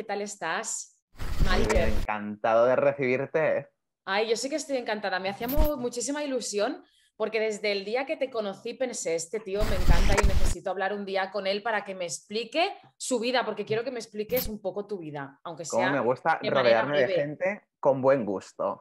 ¿qué tal estás? Muy bien, Malver. encantado de recibirte. Ay, yo sí que estoy encantada. Me hacía muchísima ilusión porque desde el día que te conocí pensé, este tío me encanta y necesito hablar un día con él para que me explique su vida, porque quiero que me expliques un poco tu vida, aunque Cómo sea me gusta de manera rodearme de breve. gente con buen gusto.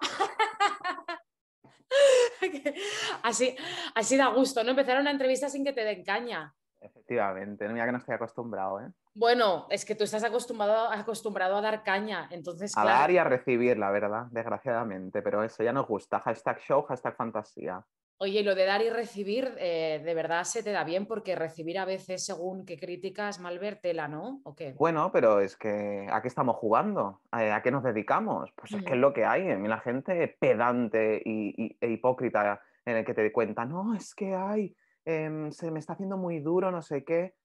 Así, así da gusto, ¿no? Empezar una entrevista sin que te den caña. Efectivamente, mira que no estoy acostumbrado, ¿eh? Bueno, es que tú estás acostumbrado a dar caña, entonces, A claro. dar y a recibir, la verdad, desgraciadamente, pero eso ya nos gusta. Hashtag show, hashtag fantasía. Oye, y lo de dar y recibir, de verdad se te da bien porque recibir a veces, según qué críticas, mal ver tela, ¿no? ¿O qué? Bueno, pero es que ¿a qué estamos jugando? ¿A qué nos dedicamos? Pues es que es Ujú. lo que hay. A mí la gente pedante e hipócrita en el que te cuenta, no, es que hay, se me está haciendo muy duro, no sé qué.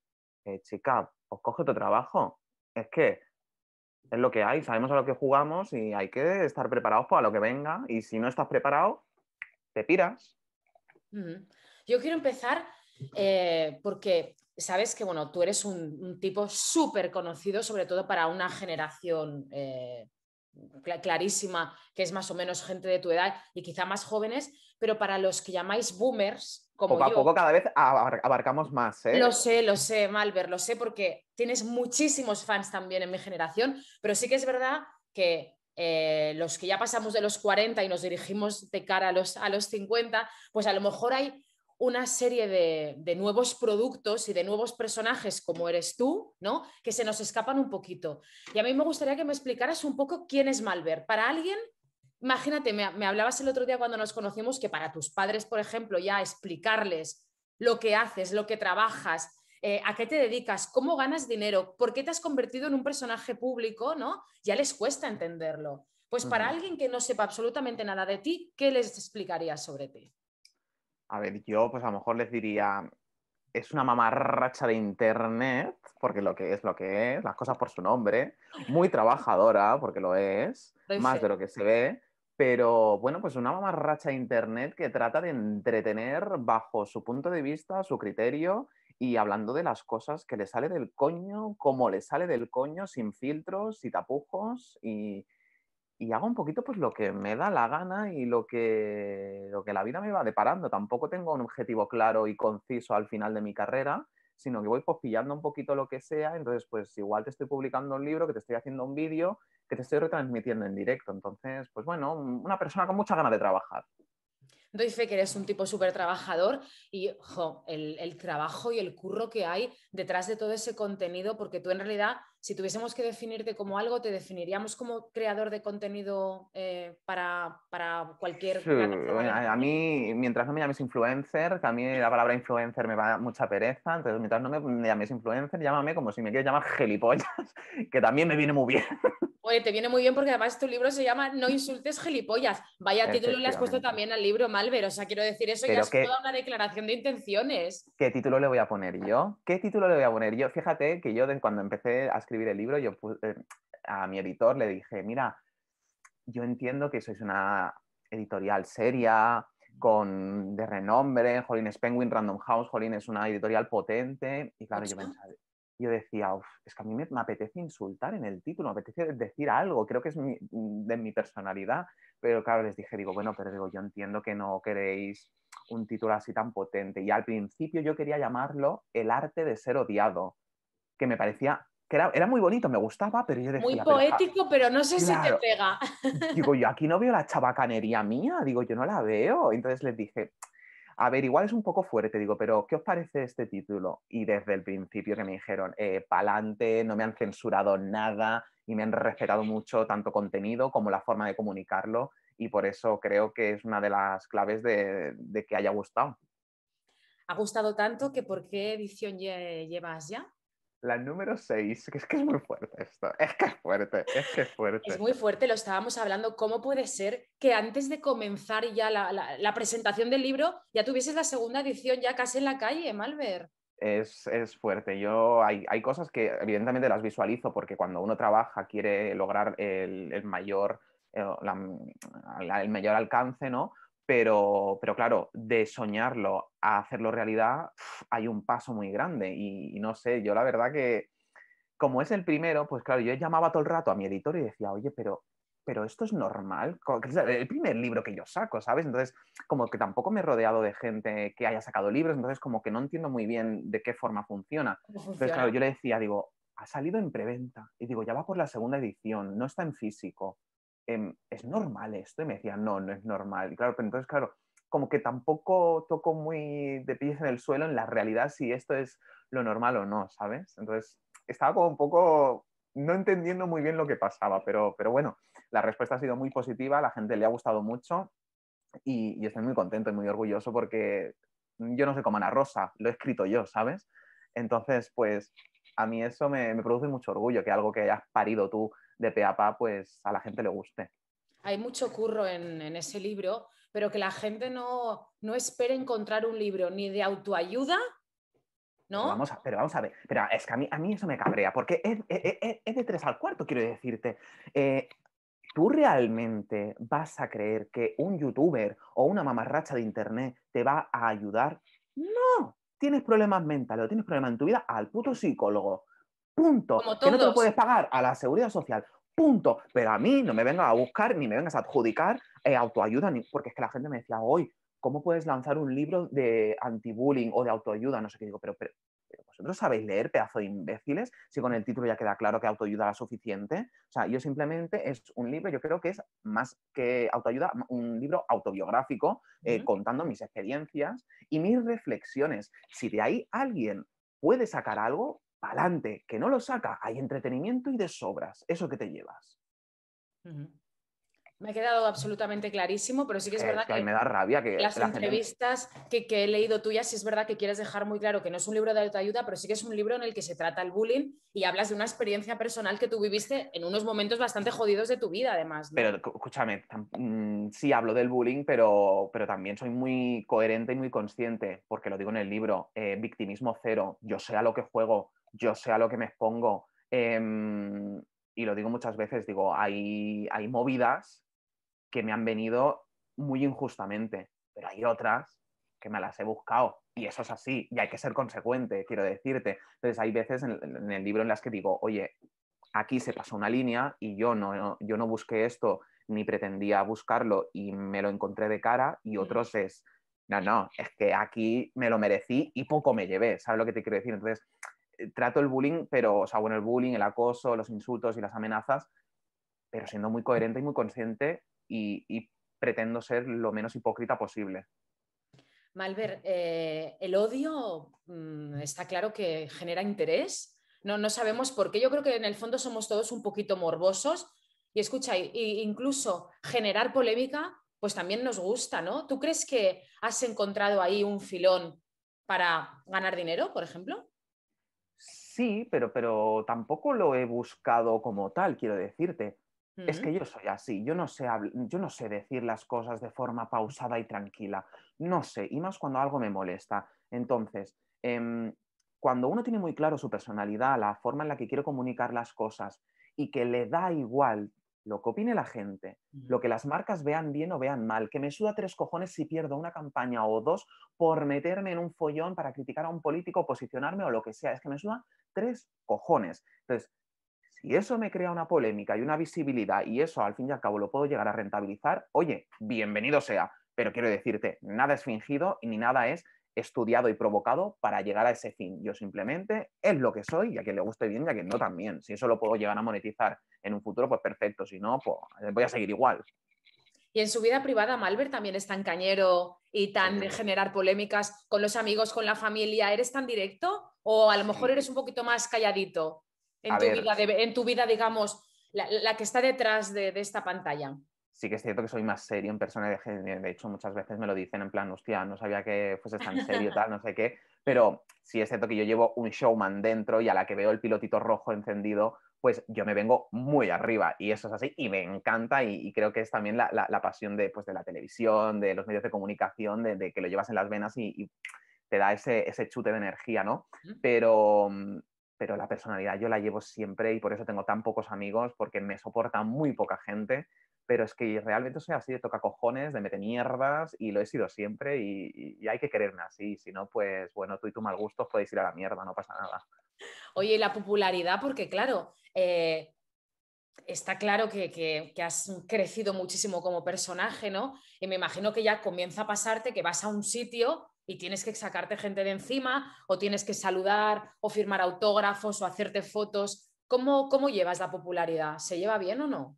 Chica, pues coge tu trabajo. Es que es lo que hay, sabemos a lo que jugamos y hay que estar preparados para lo que venga. Y si no estás preparado, te piras. Ujú. Yo quiero empezar porque sabes que, bueno, tú eres un tipo súper conocido, sobre todo para una generación clarísima, que es más o menos gente de tu edad y quizá más jóvenes, pero para los que llamáis boomers, como Poco a yo. poco cada vez abarcamos más, ¿eh? Lo sé, Malver, lo sé porque tienes muchísimos fans también en mi generación, pero sí que es verdad que los que ya pasamos de los 40 y nos dirigimos de cara a los 50, pues a lo mejor hay una serie de nuevos productos y de nuevos personajes como eres tú, ¿no? Que se nos escapan un poquito. Y a mí me gustaría que me explicaras un poco quién es Malver. Para alguien, imagínate, me hablabas el otro día cuando nos conocimos que para tus padres, por ejemplo, ya explicarles lo que haces, lo que trabajas, a qué te dedicas, cómo ganas dinero, por qué te has convertido en un personaje público, ¿no? Ya les cuesta entenderlo. Pues para Ujú. alguien que no sepa absolutamente nada de ti, ¿qué les explicarías sobre ti? A ver, yo pues a lo mejor les diría, es una mamarracha de internet, porque lo que es, las cosas por su nombre, muy trabajadora, porque lo es, Doy más fe. de lo que se ve, pero bueno, pues una mamarracha de internet que trata de entretener bajo su punto de vista, su criterio y hablando de las cosas que le sale del coño, como le sale del coño, sin filtros y tapujos y hago un poquito pues lo que me da la gana y lo que la vida me va deparando. Tampoco tengo un objetivo claro y conciso al final de mi carrera, sino que voy pues pillando un poquito lo que sea. Entonces, pues igual te estoy publicando un libro, que te estoy haciendo un vídeo, que te estoy retransmitiendo en directo. Entonces, pues bueno, una persona con muchas ganas de trabajar. Doy fe que eres un tipo súper trabajador y el trabajo y el curro que hay detrás de todo ese contenido, porque tú en realidad, si tuviésemos que definirte como algo, te definiríamos como creador de contenido para cualquier Sí, plataforma de a internet. mí, mientras no me llames influencer, que a mí la palabra influencer me va mucha pereza, entonces mientras no me llames influencer, llámame como si me quieres llamar gilipollas, que también me viene muy bien. Oye, te viene muy bien porque además tu libro se llama No insultes gilipollas. Vaya título le has puesto Efectivamente. también al libro, Malver. O sea, quiero decir, eso ya Pero es toda una declaración de intenciones. ¿qué título le voy a poner yo? ¿Qué título le voy a poner yo? Fíjate que yo cuando empecé a escribir el libro, a mi editor le dije, mira, yo entiendo que sois una editorial seria, de renombre, Jolín es Penguin Random House, Jolín es una editorial potente, y claro, Mucho. yo decía, "Uf, es que a mí me apetece insultar en el título, me apetece decir algo, creo que es de mi personalidad, pero claro, les dije, digo, bueno, pero digo, yo entiendo que no queréis un título así tan potente, y al principio yo quería llamarlo El arte de ser odiado, que me parecía que era muy bonito, me gustaba, pero yo Muy decía, pero poético, pero no sé si te claro, pega. digo, yo aquí no veo la chabacanería mía, digo, yo no la veo. Entonces les dije, a ver, igual es un poco fuerte, digo, pero ¿qué os parece este título? Y desde el principio que me dijeron, pa'lante, no me han censurado nada y me han respetado mucho tanto contenido como la forma de comunicarlo y por eso creo que es una de las claves de que haya gustado. Ha gustado tanto que ¿por qué edición llevas ya? La número 6 que es muy fuerte esto, es que es fuerte, es que es Es fuerte. muy fuerte, lo estábamos hablando. ¿Cómo puede ser que antes de comenzar ya la presentación del libro ya tuvieses la segunda edición ya casi en la calle, Malver? Es fuerte. Hay cosas que evidentemente las visualizo porque cuando uno trabaja quiere lograr el mayor, el mayor alcance, ¿no? Pero claro, de soñarlo a hacerlo realidad hay un paso muy grande y no sé, yo la verdad que como es el primero, pues claro, yo llamaba todo el rato a mi editor y decía, oye, pero esto es normal, que es el primer libro que yo saco, ¿sabes? Entonces, como que tampoco me he rodeado de gente que haya sacado libros, entonces como que no entiendo muy bien de qué forma funciona. ¿Cómo Entonces, claro, funciona? yo le decía, digo, ha salido en preventa, y digo, ya va por la segunda edición, no está en físico. ¿Es normal esto? Y me decía, no, no es normal. Y claro, pero entonces, claro, como que tampoco toco muy de pies en el suelo en la realidad si esto es lo normal o no, ¿sabes? Entonces, estaba como un poco no entendiendo muy bien lo que pasaba, pero bueno, la respuesta ha sido muy positiva, a la gente le ha gustado mucho y estoy muy contento y muy orgulloso porque yo no sé cómo Ana Rosa, lo he escrito yo, ¿sabes? Entonces, pues a mí eso me produce mucho orgullo, que algo que hayas parido tú de pe a pa, pues a la gente le guste. Hay mucho curro en ese libro, pero que la gente no espere encontrar un libro ni de autoayuda, ¿no? Pero vamos a ver, pero es que a mí eso me cabrea, porque es de 3 al cuarto, quiero decirte. ¿Tú realmente vas a creer que un youtuber o una mamarracha de internet te va a ayudar? No, tienes problemas mentales o tienes problemas en tu vida, al puto psicólogo. Punto. Como Que no te lo puedes todos. pagar a la seguridad social. Punto. Pero a mí no me vengas a buscar ni me vengas a adjudicar autoayuda, porque es que la gente me decía, hoy, ¿cómo puedes lanzar un libro de anti-bullying o de autoayuda? No sé qué digo, pero vosotros sabéis leer, pedazo de imbéciles, si con el título ya queda claro que autoayuda era suficiente. O sea, yo simplemente es un libro, yo creo que es más que autoayuda, un libro autobiográfico contando mis experiencias y mis reflexiones. Si de ahí alguien puede sacar algo, pa'lante. Que no lo saca, hay entretenimiento y de sobras. Eso que te llevas. Uh -huh. Me ha quedado absolutamente clarísimo, pero sí que es Es verdad que a mí que me da rabia que las la gente... entrevistas que he leído tuyas, sí es verdad que quieres dejar muy claro que no es un libro de autoayuda, pero sí que es un libro en el que se trata el bullying y hablas de una experiencia personal que tú viviste en unos momentos bastante jodidos de tu vida, además, ¿no? Pero escúchame, sí hablo del bullying, pero también soy muy coherente y muy consciente, porque lo digo en el libro, victimismo cero, yo sé a lo que juego, yo sé a lo que me expongo, y lo digo muchas veces, digo, hay movidas que me han venido muy injustamente, pero hay otras que me las he buscado y eso es así y hay que ser consecuente, quiero decirte. Entonces hay veces en el libro en las que digo, oye, aquí se pasó una línea y yo no busqué esto ni pretendía buscarlo y me lo encontré de cara y otros es, no, no, es que aquí me lo merecí y poco me llevé, ¿sabes lo que te quiero decir? Entonces, trato el bullying, pero, o sea, bueno, el bullying, el acoso, los insultos y las amenazas, pero siendo muy coherente y muy consciente y pretendo ser lo menos hipócrita posible. Malver, el odio está claro que genera interés. No sabemos por qué. Yo creo que en el fondo somos todos un poquito morbosos. Y escucha, incluso generar polémica, pues también nos gusta, ¿no? ¿Tú crees que has encontrado ahí un filón para ganar dinero, por ejemplo? Sí, pero tampoco lo he buscado como tal, quiero decirte. Es Mm. que yo soy así, yo no sé decir las cosas de forma pausada y tranquila, no sé, y más cuando algo me molesta. Entonces, cuando uno tiene muy claro su personalidad, la forma en la que quiere comunicar las cosas y que le da igual lo que opine la gente, lo que las marcas vean bien o vean mal, que me suda 3 cojones si pierdo una campaña o 2 por meterme en un follón para criticar a un político, posicionarme o lo que sea, es que me suda 3 cojones. Entonces, si eso me crea una polémica y una visibilidad y eso al fin y al cabo lo puedo llegar a rentabilizar, oye, bienvenido sea. Pero quiero decirte, nada es fingido y ni nada es estudiado y provocado para llegar a ese fin. Yo simplemente es lo que soy y a quien le guste bien y a quien no también. Si eso lo puedo llegar a monetizar en un futuro, pues perfecto. Si no, pues voy a seguir igual. Y en su vida privada, Malver también es tan cañero y tan de Sí, generar polémicas con los amigos, con la familia. ¿Eres tan directo o a lo mejor eres sí. un poquito más calladito A ver, en tu vida digamos, la que está detrás de esta pantalla? sí que es cierto que soy más serio en persona, de hecho muchas veces me lo dicen en plan, hostia, no sabía que fueses tan serio, tal, no sé qué, pero sí es cierto que yo llevo un showman dentro y a la que veo el pilotito rojo encendido, pues yo me vengo muy arriba y eso es así y me encanta y creo que es también la pasión de, pues, de la televisión, de los medios de comunicación, de que lo llevas en las venas y te da ese chute de energía, ¿no? Pero, pero la personalidad yo la llevo siempre y por eso tengo tan pocos amigos, porque me soporta muy poca gente, pero es que realmente soy así de toca cojones, de mete mierdas y lo he sido siempre y hay que quererme así, si no, pues bueno, tú y tu mal gusto podéis ir a la mierda, no pasa nada. Oye, y la popularidad, porque claro, está claro que has crecido muchísimo como personaje, ¿no? Y me imagino que ya comienza a pasarte que vas a un sitio y tienes que sacarte gente de encima o tienes que saludar o firmar autógrafos o hacerte fotos. ¿Cómo llevas la popularidad? ¿Se lleva bien o no?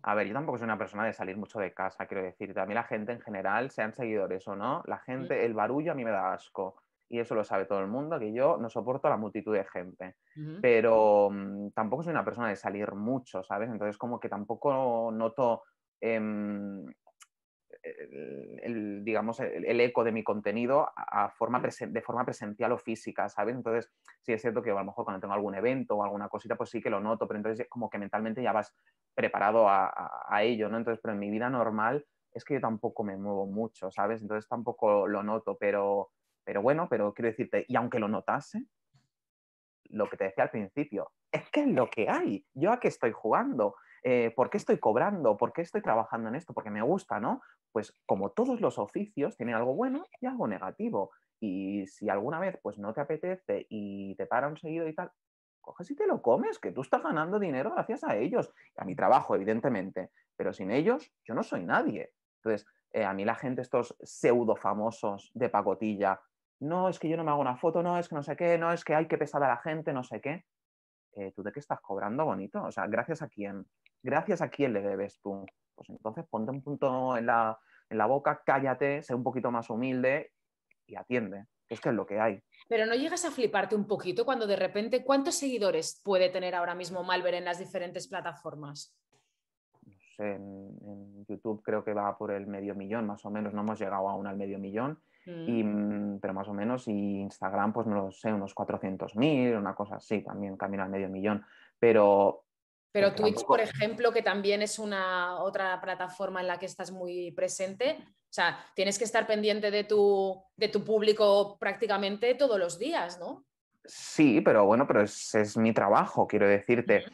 A ver, yo tampoco soy una persona de salir mucho de casa, quiero decirte. A mí la gente en general, sean seguidores o no, la Mm, gente, el barullo a mí me da asco. Y eso lo sabe todo el mundo, que yo no soporto a la multitud de gente. mm. Pero tampoco soy una persona de salir mucho, ¿sabes? Entonces como que tampoco noto em, digamos, el eco de mi contenido de forma presencial o física, ¿sabes? Entonces, sí es cierto que a lo mejor cuando tengo algún evento o alguna cosita, pues sí que lo noto, pero entonces como que mentalmente ya vas preparado a ello, ¿no? Entonces, pero en mi vida normal es que yo tampoco me muevo mucho, ¿sabes? Entonces tampoco lo noto, pero bueno, pero quiero decirte, y aunque lo notase, lo que te decía al principio, es que es lo que hay. ¿Yo a qué estoy jugando? ¿Por qué estoy cobrando? ¿Por qué estoy trabajando en esto? Porque me gusta, ¿no? Pues como todos los oficios, tienen algo bueno y algo negativo. Y si alguna vez pues no te apetece y te para un seguido y tal, coges y te lo comes, que tú estás ganando dinero gracias a ellos. A mi trabajo, evidentemente. Pero sin ellos, yo no soy nadie. Entonces, a mí la gente, estos pseudo famosos de pacotilla, no, es que yo no me hago una foto, no, es que no sé qué, no, es que hay que pesar a la gente, no sé qué. ¿Tú de qué estás cobrando, bonito? O sea, ¿gracias a quién? ¿Gracias a quién le debes tú? Pues entonces ponte un punto en la boca, cállate, sé un poquito más humilde y atiende, que es lo que hay. Pero no llegas a fliparte un poquito cuando de repente, ¿cuántos seguidores puede tener ahora mismo Malver en las diferentes plataformas? No sé, en YouTube creo que va por el 500.000, más o menos, no hemos llegado aún al 500.000, Mm. pero más o menos, y Instagram, pues no lo sé, unos 400.000, una cosa así, también camino al 500.000, pero Pero que Twitch, por tampoco. ejemplo, que también es una otra plataforma en la que estás muy presente, o sea, tienes que estar pendiente de tu público prácticamente todos los días, ¿no? Sí, pero bueno, pero es mi trabajo, quiero decirte.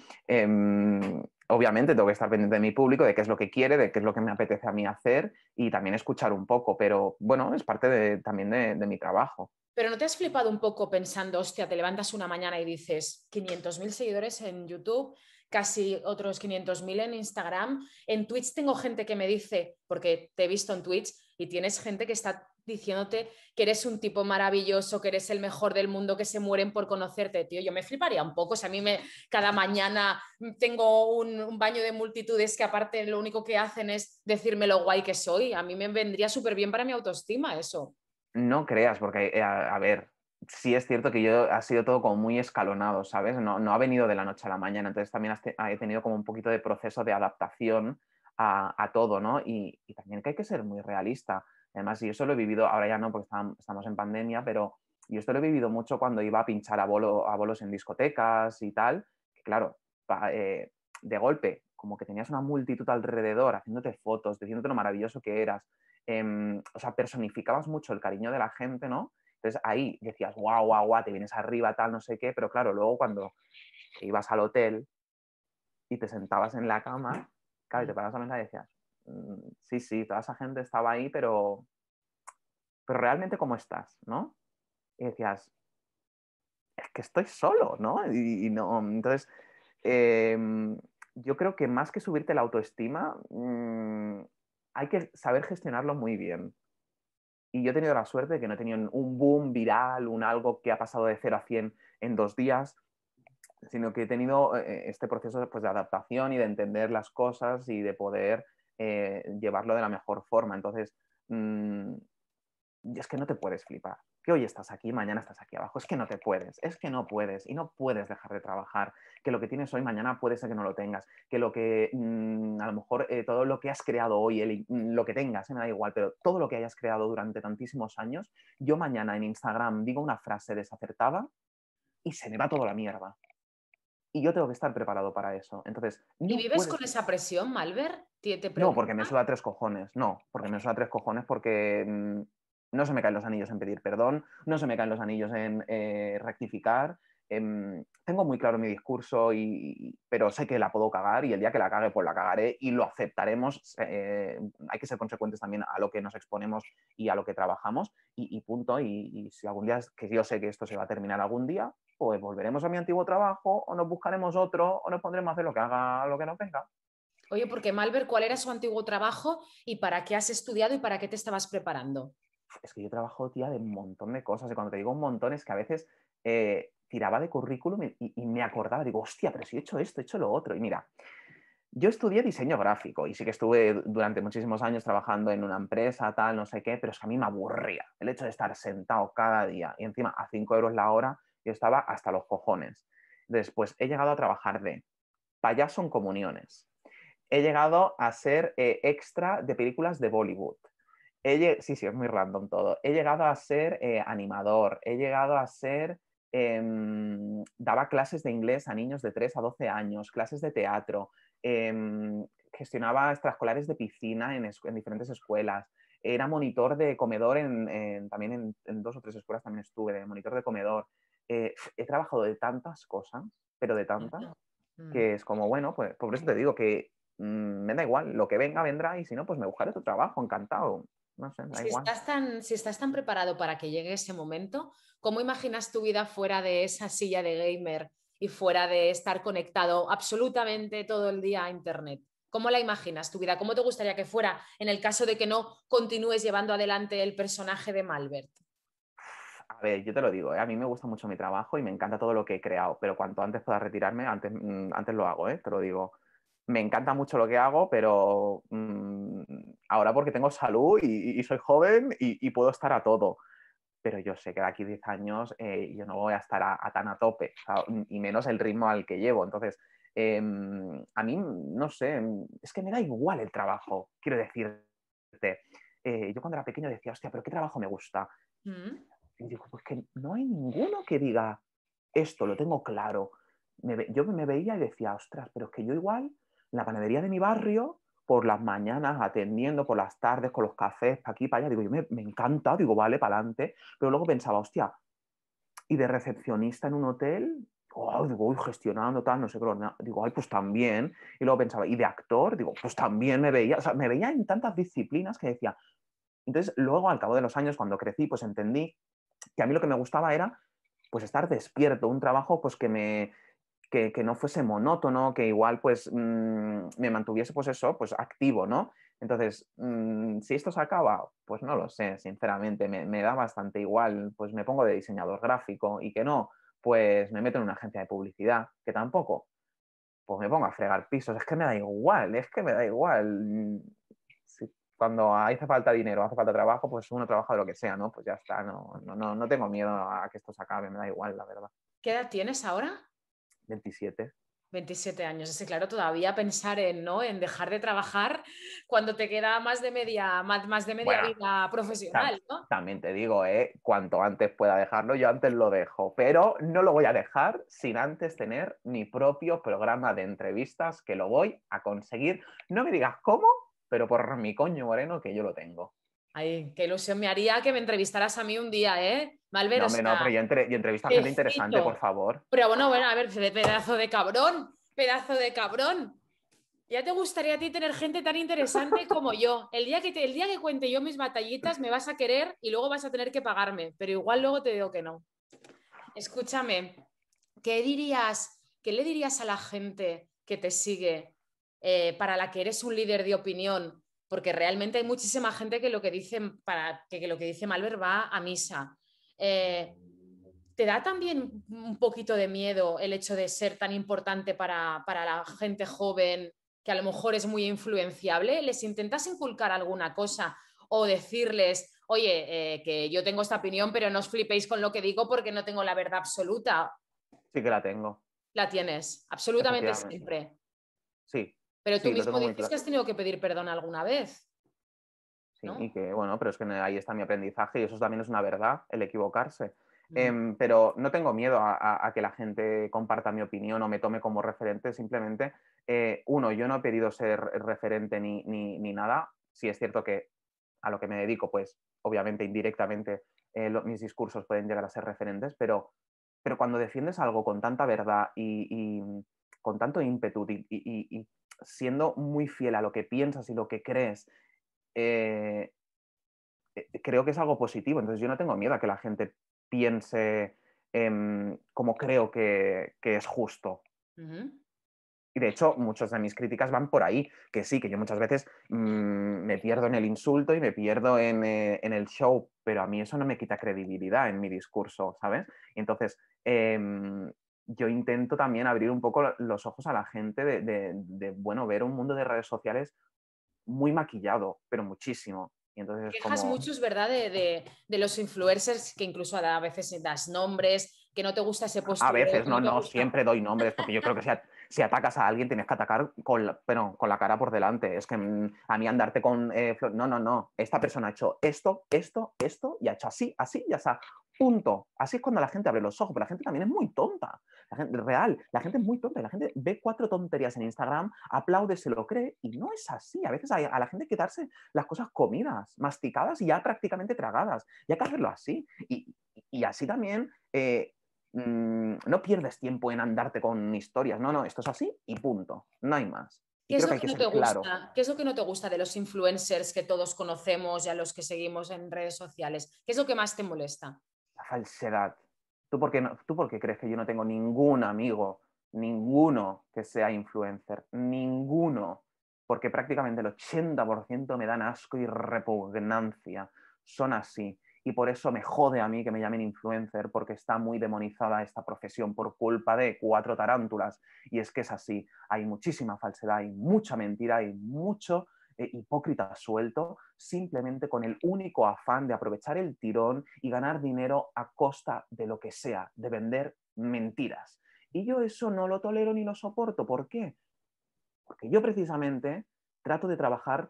Obviamente tengo que estar pendiente de mi público, de qué es lo que quiere, de qué es lo que me apetece a mí hacer y también escuchar un poco, pero bueno, es parte también de mi trabajo. Pero ¿no te has flipado un poco pensando, hostia, te levantas una mañana y dices 500.000 seguidores en YouTube, casi otros 500.000 en Instagram? En Twitch tengo gente que me dice, porque te he visto en Twitch y tienes gente que está diciéndote que eres un tipo maravilloso, que eres el mejor del mundo, que se mueren por conocerte, tío. Yo me fliparía un poco, o sea, a mí cada mañana tengo un baño de multitudes que aparte lo único que hacen es decirme lo guay que soy. A mí me vendría súper bien para mi autoestima eso. No creas, porque, a ver, sí es cierto que yo ha sido todo como muy escalonado, ¿sabes? No, no ha venido de la noche a la mañana, entonces también he tenido como un poquito de proceso de adaptación a todo, ¿no? Y también que hay que ser muy realista. Además, y eso lo he vivido, ahora ya no, porque estamos en pandemia, pero yo esto lo he vivido mucho cuando iba a pinchar a bolos en discotecas y tal, que claro, de golpe, como que tenías una multitud alrededor haciéndote fotos, diciéndote lo maravilloso que eras, o sea, personificabas mucho el cariño de la gente, ¿no? Entonces ahí decías, guau, guau, guau, te vienes arriba, tal, no sé qué, pero claro, luego cuando ibas al hotel y te sentabas en la cama, claro, y te parabas a la mesa y decías, sí, sí, toda esa gente estaba ahí, pero realmente ¿cómo estás, no? Y decías, es que estoy solo, ¿no? Y no, entonces, eh, yo creo que más que subirte la autoestima, hay que saber gestionarlo muy bien. Y yo he tenido la suerte de que no he tenido un boom viral, un algo que ha pasado de 0 a 100 en 2 días, sino que he tenido este proceso pues, de adaptación y de entender las cosas y de poder llevarlo de la mejor forma. Entonces, mmm, es que no te puedes flipar. Que hoy estás aquí, mañana estás aquí abajo. Es que no te puedes, es que no puedes y no puedes dejar de trabajar. Que lo que tienes hoy, mañana puede ser que no lo tengas. Que lo que a lo mejor todo lo que has creado hoy, lo que tengas, me da igual, pero todo lo que hayas creado durante tantísimos años, yo mañana en Instagram digo una frase desacertada y se me va toda la mierda. Y yo tengo que estar preparado para eso. Entonces, ¿Y no vives con puedes. esa presión, Malver? ¿Te No, porque me preocupa? suda tres cojones. No, porque me suda tres cojones porque no se me caen los anillos en pedir perdón, no se me caen los anillos en rectificar. Tengo muy claro mi discurso, pero sé que la puedo cagar y el día que la cague, pues la cagaré y lo aceptaremos. Hay que ser consecuentes también a lo que nos exponemos y a lo que trabajamos y punto. Y si algún día, que yo sé que esto se va a terminar algún día, pues volveremos a mi antiguo trabajo o nos buscaremos otro o nos pondremos a hacer lo que haga, lo que nos venga. Oye, porque Malver, ¿cuál era su antiguo trabajo y para qué has estudiado y para qué te estabas preparando? Es que yo trabajo, tía, de un montón de cosas y cuando te digo un montón es que a veces tiraba de currículum y me acordaba, digo, hostia, pero si he hecho esto, he hecho lo otro. Y mira, yo estudié diseño gráfico y sí que estuve durante muchísimos años trabajando en una empresa, tal, no sé qué, pero es que a mí me aburría el hecho de estar sentado cada día y encima a 5 euros la hora yo estaba hasta los cojones. Después he llegado a trabajar de payaso en comuniones, he llegado a ser extra de películas de Bollywood. Sí, sí, es muy random todo. He llegado a ser animador, he llegado a ser... daba clases de inglés a niños de 3 a 12 años, clases de teatro, gestionaba extraescolares de piscina en diferentes escuelas, era monitor de comedor también en 2 o 3 escuelas también estuve, de monitor de comedor. He trabajado de tantas cosas, pero de tantas, Mm. que es como, bueno, pues por eso te digo que me da igual, lo que venga vendrá y si no, pues me buscaré otro trabajo, encantado. No sé, da igual. Si estás tan preparado para que llegue ese momento, ¿cómo imaginas tu vida fuera de esa silla de gamer y fuera de estar conectado absolutamente todo el día a Internet? ¿Cómo la imaginas tu vida? ¿Cómo te gustaría que fuera en el caso de que no continúes llevando adelante el personaje de Malbert? A ver, yo te lo digo, a mí me gusta mucho mi trabajo y me encanta todo lo que he creado, pero cuanto antes pueda retirarme, antes lo hago, te lo digo. Me encanta mucho lo que hago, pero ahora porque tengo salud y soy joven y puedo estar a todo. Pero yo sé que de aquí a 10 años yo no voy a estar tan a tope, o sea, y menos el ritmo al que llevo. Entonces, a mí, no sé, es que me da igual el trabajo, quiero decirte. Yo cuando era pequeño decía, hostia, pero ¿qué trabajo me gusta? Mm. Y digo, pues que no hay ninguno que diga, esto lo tengo claro. Yo me veía y decía, ostras, pero es que yo igual, en la panadería de mi barrio, por las mañanas atendiendo, por las tardes con los cafés, para aquí, para allá, digo, me encanta, digo, vale, para adelante. Pero luego pensaba, hostia, y de recepcionista en un hotel, oh, digo, uy, gestionando tal, no sé qué, digo, ay, pues también. Y luego pensaba, y de actor, digo, pues también me veía, o sea, me veía en tantas disciplinas que decía. Entonces, luego, al cabo de los años, cuando crecí, pues entendí que a mí lo que me gustaba era pues estar despierto, un trabajo pues que no fuese monótono, que igual pues me mantuviese pues eso, pues activo, ¿no? Entonces, si esto se acaba, pues no lo sé, sinceramente, me da bastante igual, pues me pongo de diseñador gráfico y que no, pues me meto en una agencia de publicidad, que tampoco, pues me pongo a fregar pisos, es que me da igual, es que me da igual. Cuando hace falta dinero, hace falta trabajo, pues uno trabaja de lo que sea, ¿no? Pues ya está, no tengo miedo a que esto se acabe, me da igual, la verdad. ¿Qué edad tienes ahora? 27. 27 años. Ese, claro, todavía pensar en, ¿no? En dejar de trabajar cuando te queda más de media Bueno, vida profesional, ¿no? también te digo, cuanto antes pueda dejarlo, yo antes lo dejo, pero no lo voy a dejar sin antes tener mi propio programa de entrevistas que lo voy a conseguir. No me digas cómo, pero por mi coño moreno que yo lo tengo. Ay, qué ilusión me haría que me entrevistaras a mí un día, ¿eh? Malver, No, o hombre, no, pero sea, yo entrevisto a te gente interesante, por cito. favor. Pero bueno, bueno, a ver, pedazo de cabrón, pedazo de cabrón. Ya te gustaría a ti tener gente tan interesante como yo. El día que cuente yo mis batallitas me vas a querer y luego vas a tener que pagarme, pero igual luego te digo que no. Escúchame, qué le dirías a la gente que te sigue para la que eres un líder de opinión? Porque realmente hay muchísima gente que lo que dice, que lo que dice Malver va a misa. Eh, ¿Te da también un poquito de miedo el hecho de ser tan importante para la gente joven que a lo mejor es muy influenciable? ¿Les intentas inculcar alguna cosa o decirles, oye, que yo tengo esta opinión, pero no os flipéis con lo que digo porque no tengo la verdad absoluta? Sí que la tengo, La tienes, absolutamente efectivamente. siempre. Sí, Pero tú sí, lo mismo tengo muy dices que claro. has tenido que pedir perdón alguna vez, Sí, ¿no? y que bueno, pero es que ahí está mi aprendizaje y eso también es una verdad, el equivocarse. Mm. Pero no tengo miedo a que la gente comparta mi opinión o me tome como referente, simplemente, uno, yo no he pedido ser referente ni nada. Sí es cierto que a lo que me dedico, pues obviamente indirectamente mis discursos pueden llegar a ser referentes, pero cuando defiendes algo con tanta verdad y con tanto ímpetu y siendo muy fiel a lo que piensas y lo que crees, creo que es algo positivo. Entonces yo no tengo miedo a que la gente piense como creo que es justo. Ujú. Y de hecho, muchas de mis críticas van por ahí, que sí, que yo muchas veces me pierdo en el insulto y me pierdo en el show, pero a mí eso no me quita credibilidad en mi discurso, ¿sabes? Y entonces, yo intento también abrir un poco los ojos a la gente bueno, ver un mundo de redes sociales muy maquillado, pero muchísimo. Y entonces es Quejas como, muchos, ¿verdad? De los influencers que incluso a veces das nombres, que no te gusta ese a postureo, veces, que no no, te no gusta. siempre doy nombres, porque yo creo que si atacas a alguien tienes que atacar pero con la cara por delante. Es que a mí andarte con... no, no, no. Esta persona ha hecho esto, esto, esto, y ha hecho así, así, y así. Punto. Así es cuando la gente abre los ojos, pero la gente también es muy tonta. La gente, real, la gente es muy tonta. Y la gente ve 4 tonterías en Instagram, aplaude, se lo cree, y no es así. A veces a la gente hay que darse las cosas comidas, masticadas y ya prácticamente tragadas. Y hay que hacerlo así. Y así también... no pierdes tiempo en andarte con historias, no, no, esto es así y punto, no hay más. Y ¿Qué es creo lo que hay que que no te ser claro. gusta? ¿Qué es lo que no te gusta de los influencers que todos conocemos y a los que seguimos en redes sociales? ¿Qué es lo que más te molesta? La falsedad. ¿Tú por qué crees que yo no tengo ningún amigo, ninguno que sea influencer? Ninguno. Porque prácticamente el 80% me dan asco y repugnancia. Son así. Y por eso me jode a mí que me llamen influencer, porque está muy demonizada esta profesión por culpa de 4 tarántulas. Y es que es así. Hay muchísima falsedad, hay mucha mentira, hay mucho hipócrita suelto, simplemente con el único afán de aprovechar el tirón y ganar dinero a costa de lo que sea, de vender mentiras. Y yo eso no lo tolero ni lo soporto. ¿Por qué? Porque yo precisamente trato de trabajar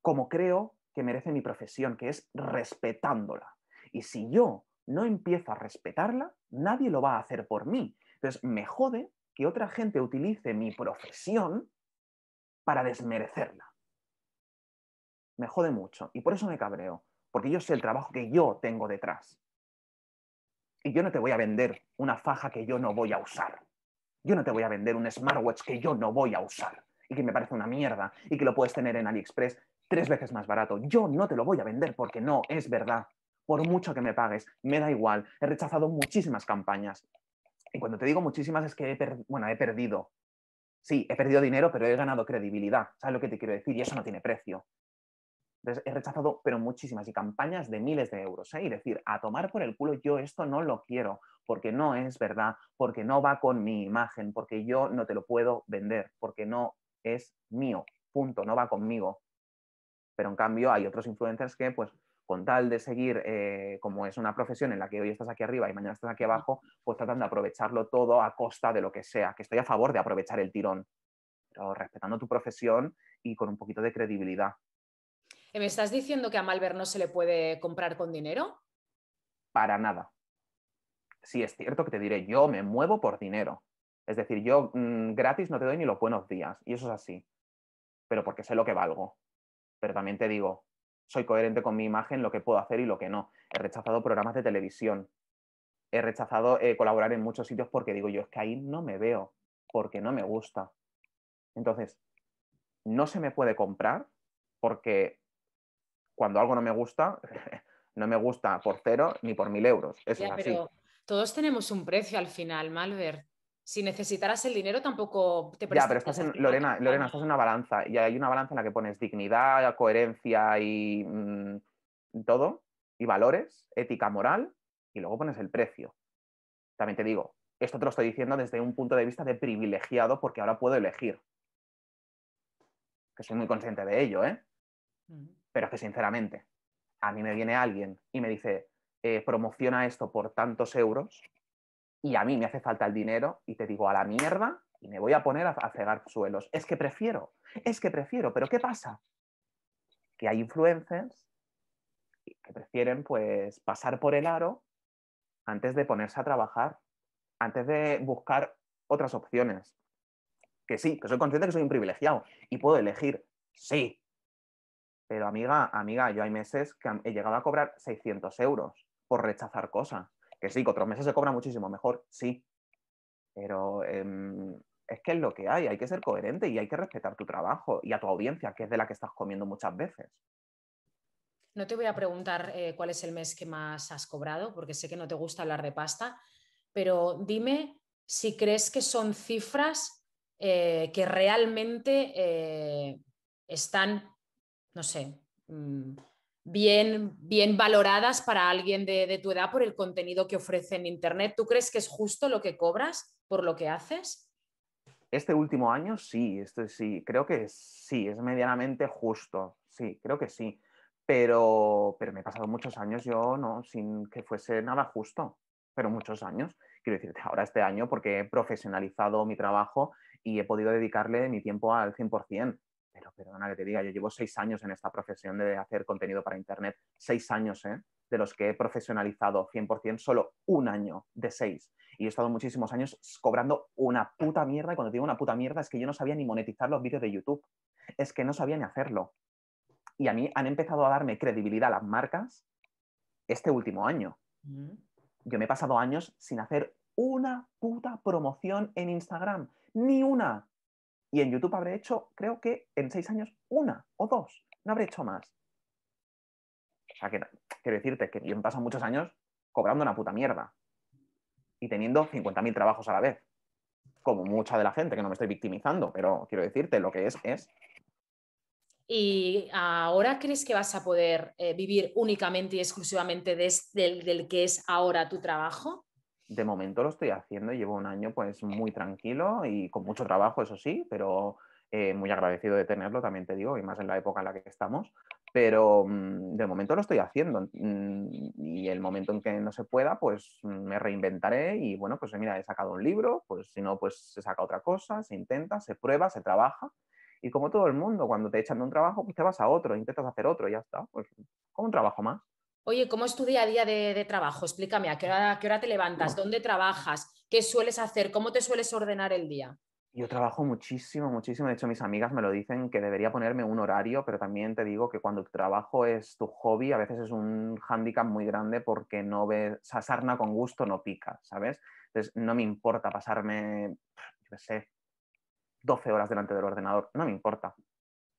como creo que merece mi profesión, que es respetándola. Y si yo no empiezo a respetarla, nadie lo va a hacer por mí. Entonces, me jode que otra gente utilice mi profesión para desmerecerla. Me jode mucho y por eso me cabreo, porque yo sé el trabajo que yo tengo detrás. Y yo no te voy a vender una faja que yo no voy a usar. Yo no te voy a vender un smartwatch que yo no voy a usar y que me parece una mierda y que lo puedes tener en AliExpress 3 veces más barato. Yo no te lo voy a vender porque no es verdad. Por mucho que me pagues, me da igual. He rechazado muchísimas campañas. Y cuando te digo muchísimas es que he perdido. Sí, he perdido dinero, pero he ganado credibilidad. ¿Sabes lo que te quiero decir? Y eso no tiene precio. Entonces, he rechazado, pero muchísimas, y campañas de miles de euros. Y decir, a tomar por el culo, yo esto no lo quiero, porque no es verdad, porque no va con mi imagen, porque yo no te lo puedo vender, porque no es mío, punto, no va conmigo. Pero en cambio hay otros influencers que, pues, con tal de seguir, como es una profesión en la que hoy estás aquí arriba y mañana estás aquí abajo, pues tratan de aprovecharlo todo a costa de lo que sea, que estoy a favor de aprovechar el tirón, pero respetando tu profesión y con un poquito de credibilidad. ¿Me estás diciendo que a Malver no se le puede comprar con dinero? Para nada. Sí, es cierto que te diré, yo me muevo por dinero. Es decir, yo gratis no te doy ni los buenos días, y eso es así, pero porque sé lo que valgo. Pero también te digo, soy coherente con mi imagen, lo que puedo hacer y lo que no. He rechazado programas de televisión, he rechazado colaborar en muchos sitios porque digo yo, es que ahí no me veo, porque no me gusta. Entonces, no se me puede comprar porque cuando algo no me gusta, no me gusta por 0 ni por 1000 euros. Eso Ya, es así. pero todos tenemos un precio al final, Malver. Si necesitaras el dinero, tampoco te Ya, pero prestarías a hacer una Lorena, campaña. estás en una balanza y hay una balanza en la que pones dignidad, coherencia y todo, y valores, ética, moral, y luego pones el precio. También te digo, esto te lo estoy diciendo desde un punto de vista de privilegiado porque ahora puedo elegir, que soy muy consciente de ello, ¿eh? Ujú. Pero es que sinceramente, a mí me viene alguien y me dice, promociona esto por tantos euros y a mí me hace falta el dinero y te digo a la mierda y me voy a poner a cegar suelos. Es que prefiero, pero ¿qué pasa? Que hay influencers que prefieren pues pasar por el aro antes de ponerse a trabajar, antes de buscar otras opciones. Que sí, que soy consciente que soy un privilegiado y puedo elegir, sí, pero amiga, yo hay meses que he llegado a cobrar 600 euros por rechazar cosas. Que sí, que otros meses se cobra muchísimo mejor, sí, pero es que es lo que hay que ser coherente y hay que respetar tu trabajo y a tu audiencia, que es de la que estás comiendo muchas veces. No te voy a preguntar cuál es el mes que más has cobrado, porque sé que no te gusta hablar de pasta, pero dime si crees que son cifras que realmente están, no sé, bien valoradas para alguien de tu edad por el contenido que ofrece en Internet. ¿Tú crees que es justo lo que cobras por lo que haces? Este último año sí, sí, creo que sí, es medianamente justo, sí, creo que sí, pero me he pasado muchos años yo no, sin que fuese nada justo, pero muchos años. Quiero decirte, ahora este año porque he profesionalizado mi trabajo y he podido dedicarle mi tiempo al 100%. Pero perdona que te diga, yo llevo 6 años en esta profesión de hacer contenido para Internet, 6 años, ¿eh? De los que he profesionalizado 100%, solo un año de 6 y he estado muchísimos años cobrando una puta mierda. Y cuando digo una puta mierda es que yo no sabía ni monetizar los vídeos de YouTube. Es que no sabía ni hacerlo. Y a mí han empezado a darme credibilidad las marcas este último año. Yo me he pasado años sin hacer una puta promoción en Instagram. Ni una. Y en YouTube habré hecho, creo que en 6 años, una o dos. No habré hecho más. O sea, que quiero decirte que yo me he pasado muchos años cobrando una puta mierda y teniendo 50.000 trabajos a la vez. Como mucha de la gente, que no me estoy victimizando, pero quiero decirte, lo que es. ¿Y ahora crees que vas a poder vivir únicamente y exclusivamente del que es ahora tu trabajo? De momento lo estoy haciendo y llevo un año pues muy tranquilo y con mucho trabajo, eso sí, pero muy agradecido de tenerlo, también te digo, y más en la época en la que estamos. Pero de momento lo estoy haciendo y el momento en que no se pueda, pues me reinventaré y bueno, pues mira, he sacado un libro, pues si no, pues se saca otra cosa, se intenta, se prueba, se trabaja. Y como todo el mundo, cuando te echan de un trabajo, pues te vas a otro, intentas hacer otro y ya está, pues como un trabajo más. Oye, ¿cómo es tu día a día de trabajo? Explícame, qué hora te levantas? ¿Dónde trabajas? ¿Qué sueles hacer? ¿Cómo te sueles ordenar el día? Yo trabajo muchísimo, muchísimo. De hecho, mis amigas me lo dicen que debería ponerme un horario, pero también te digo que cuando tu trabajo es tu hobby, a veces es un hándicap muy grande porque no ves, o sea, sarna con gusto no pica, ¿sabes? Entonces, no me importa pasarme, yo qué sé, 12 horas delante del ordenador. No me importa.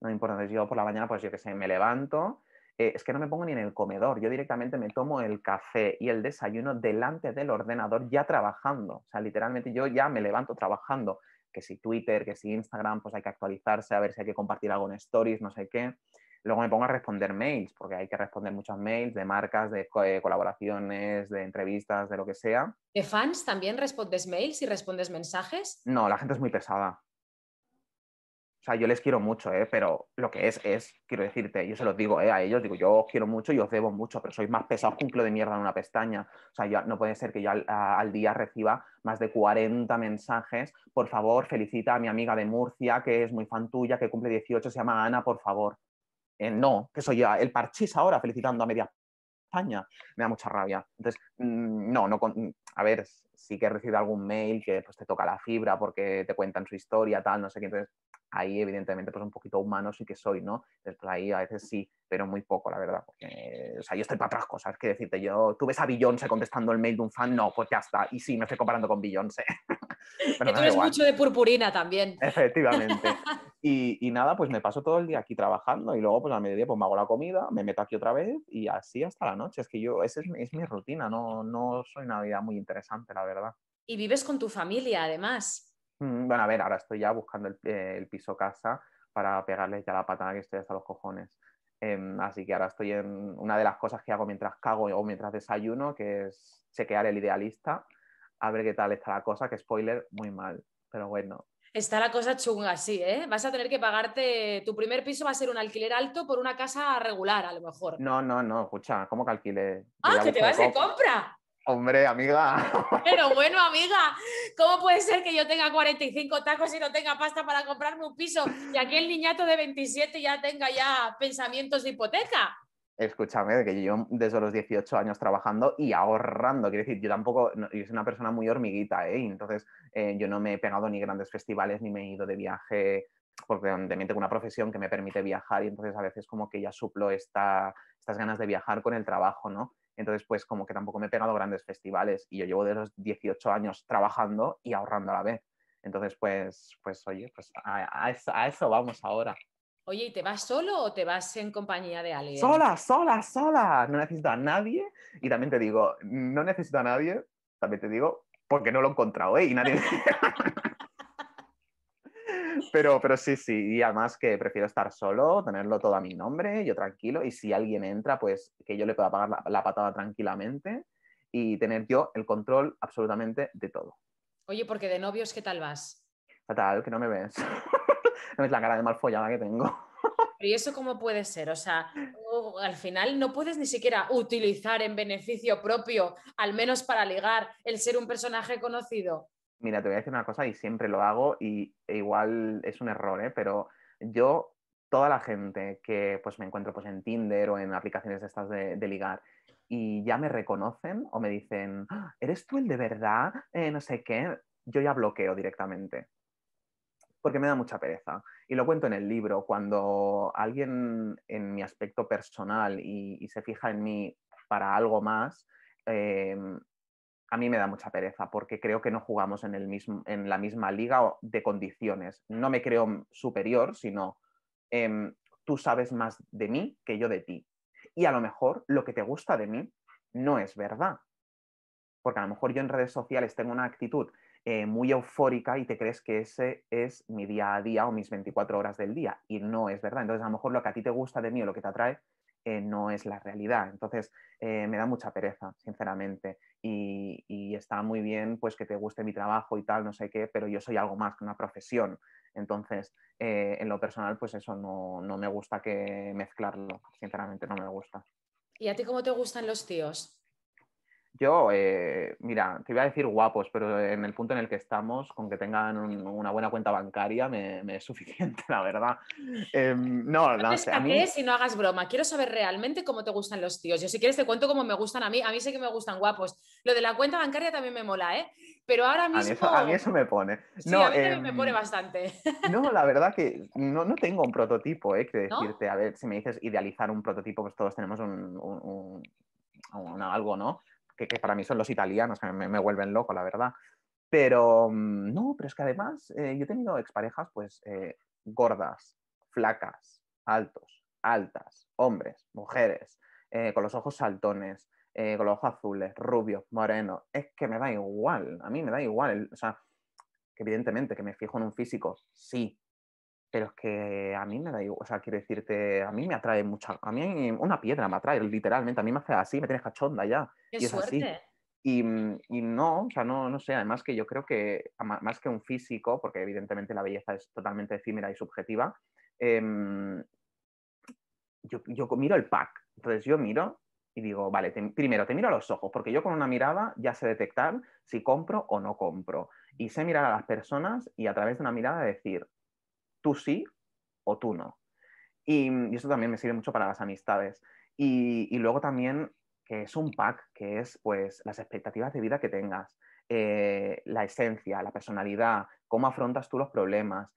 No me importa. Entonces, yo por la mañana, pues yo qué sé, me levanto. Es que no me pongo ni en el comedor. Yo directamente me tomo el café y el desayuno delante del ordenador ya trabajando. O sea, literalmente yo ya me levanto trabajando. Que si Twitter, que si Instagram, pues hay que actualizarse, a ver si hay que compartir algo en stories, no sé qué. Luego me pongo a responder mails, porque hay que responder muchos mails de marcas, de colaboraciones, de entrevistas, de lo que sea. ¿De fans también respondes mails y respondes mensajes? No, la gente es muy pesada. O sea, yo les quiero mucho, pero lo que quiero decirte, yo se los digo, a ellos, digo, yo os quiero mucho y os debo mucho, pero sois más pesados que un kilo de mierda en una pestaña. O sea, no puede ser que yo al día reciba más de 40 mensajes. Por favor, felicita a mi amiga de Murcia, que es muy fan tuya, que cumple 18, se llama Ana, por favor. No, que soy ya el parchís ahora felicitando a media España. Me da mucha rabia. Entonces, no, a ver, sí que he recibido algún mail que pues, te toca la fibra porque te cuentan su historia, tal, no sé qué. Entonces, ahí evidentemente pues un poquito humano sí que soy, ¿no? Entonces, pues, ahí a veces sí, pero muy poco, la verdad. Porque, o sea, yo estoy para otras cosas, que decirte, tú ves a Beyoncé contestando el mail de un fan, no, pues ya está. Y sí, me estoy comparando con Beyoncé, pero Que me tú da eres igual. mucho de purpurina también. Efectivamente. Y nada, pues me paso todo el día aquí trabajando y luego pues al mediodía pues me hago la comida, me meto aquí otra vez y así hasta la noche. Es que esa es mi rutina, no soy una vida muy interesante, la verdad. Y vives con tu familia, además. Bueno, a ver, ahora estoy ya buscando el piso casa para pegarles ya la patada que estoy hasta los cojones. Así que ahora estoy en una de las cosas que hago mientras cago o mientras desayuno, que es chequear el Idealista, a ver qué tal está la cosa, que spoiler, muy mal. Pero bueno, Está la cosa chunga, sí, ¿eh? Vas a tener que pagarte, tu primer piso va a ser un alquiler alto por una casa regular, a lo mejor. no, escucha, ¿cómo que alquile? Yo ¡Ah, ya que te busco vas de compra! Hombre, amiga. Pero bueno, amiga, ¿cómo puede ser que yo tenga 45 tacos y no tenga pasta para comprarme un piso y aquí el niñato de 27 ya tenga ya pensamientos de hipoteca? Escúchame, que yo desde los 18 años trabajando y ahorrando. Quiero decir, yo tampoco, yo soy una persona muy hormiguita, ¿eh? Y entonces yo no me he pegado ni grandes festivales ni me he ido de viaje porque también tengo una profesión que me permite viajar y entonces a veces como que ya suplo estas ganas de viajar con el trabajo, ¿no? Entonces pues como que tampoco me he pegado grandes festivales y yo llevo de los 18 años trabajando y ahorrando a la vez. Entonces pues oye, pues a eso vamos ahora. Oye, ¿y te vas solo o te vas en compañía de alguien? Sola, sola, sola. No necesito a nadie. Y también te digo, no necesito a nadie, también te digo, porque no lo he encontrado, ¿eh? Y nadie... pero sí, sí, y además que prefiero estar solo, tenerlo todo a mi nombre, yo tranquilo, y si alguien entra, pues que yo le pueda pagar la patada tranquilamente y tener yo el control absolutamente de todo. Oye, porque de novios, ¿qué tal vas? Fatal, que no me ves. No ves la cara de mal follada que tengo. Pero ¿y eso cómo puede ser? O sea, al final no puedes ni siquiera utilizar en beneficio propio, al menos para ligar, el ser un personaje conocido. Mira, te voy a decir una cosa y siempre lo hago e igual es un error, ¿eh? Pero yo, toda la gente que pues me encuentro pues en Tinder o en aplicaciones de estas de ligar y ya me reconocen o me dicen, "Ah, ¿eres tú el de verdad? No sé qué", yo ya bloqueo directamente porque me da mucha pereza. Y lo cuento en el libro, cuando alguien en mi aspecto personal y se fija en mí para algo más, eh, a mí me da mucha pereza porque creo que no jugamos en la misma liga de condiciones. No me creo superior, sino tú sabes más de mí que yo de ti. Y a lo mejor lo que te gusta de mí no es verdad. Porque a lo mejor yo en redes sociales tengo una actitud muy eufórica y te crees que ese es mi día a día o mis 24 horas del día. Y no es verdad. Entonces a lo mejor lo que a ti te gusta de mí o lo que te atrae no es la realidad. Entonces, me da mucha pereza, sinceramente. Y está muy bien pues que te guste mi trabajo y tal, no sé qué, pero yo soy algo más que una profesión. Entonces, en lo personal, pues eso no me gusta que mezclarlo. Sinceramente, no me gusta. ¿Y a ti cómo te gustan los tíos? Yo, mira, te iba a decir guapos, pero en el punto en el que estamos, con que tengan una buena cuenta bancaria, me es suficiente, la verdad. No, No te no sé, a mí, escaquees y no hagas broma. Quiero saber realmente cómo te gustan los tíos. Yo si quieres te cuento cómo me gustan a mí. A mí sé que me gustan guapos. Lo de la cuenta bancaria también me mola, ¿eh? Pero ahora a mí mismo, eso me pone. sí, a No, mí también me pone bastante. no, la verdad que no tengo un prototipo, que ¿No? decirte, a ver, si me dices idealizar un prototipo, pues todos tenemos algo, ¿no? Que para mí son los italianos, que me vuelven loco, la verdad. Pero no, pero es que además yo he tenido exparejas pues gordas, flacas, altos, altas, hombres, mujeres, con los ojos saltones, con los ojos azules, rubios, morenos. Es que me da igual, a mí me da igual. O sea, que evidentemente que me fijo en un físico, sí, pero es que a mí me da igual. O sea, quiero decirte, a mí me atrae mucha. A mí una piedra me atrae, literalmente. A mí me hace así, me tienes cachonda ya. Qué Y es así. suerte. Y no, o sea, no sé, además que yo creo que más que un físico, porque evidentemente la belleza es totalmente efímera y subjetiva, em, yo miro el pack. Entonces yo miro y digo, vale, primero te miro a los ojos, porque yo con una mirada ya sé detectar si compro o no compro. Y sé mirar a las personas y a través de una mirada decir, tú sí o tú no. Y eso también me sirve mucho para las amistades. Y luego también que es un pack, que es pues las expectativas de vida que tengas, la esencia, la personalidad, cómo afrontas tú los problemas,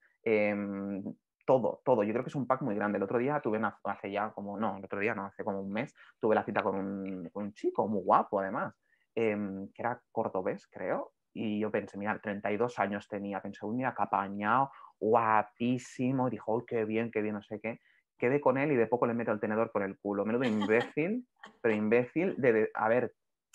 todo, todo. Yo creo que es un pack muy grande. El otro día tuve, hace ya como, no, el otro día no, hace como un mes, tuve la cita con un chico muy guapo además, que era cordobés, creo. Y yo pensé, mira, 32 años tenía, pensé, un día apañado, guapísimo, dijo, uy, qué bien, no sé qué. Quedé con él y de poco le meto el tenedor por el culo. Menudo imbécil, pero imbécil a ver,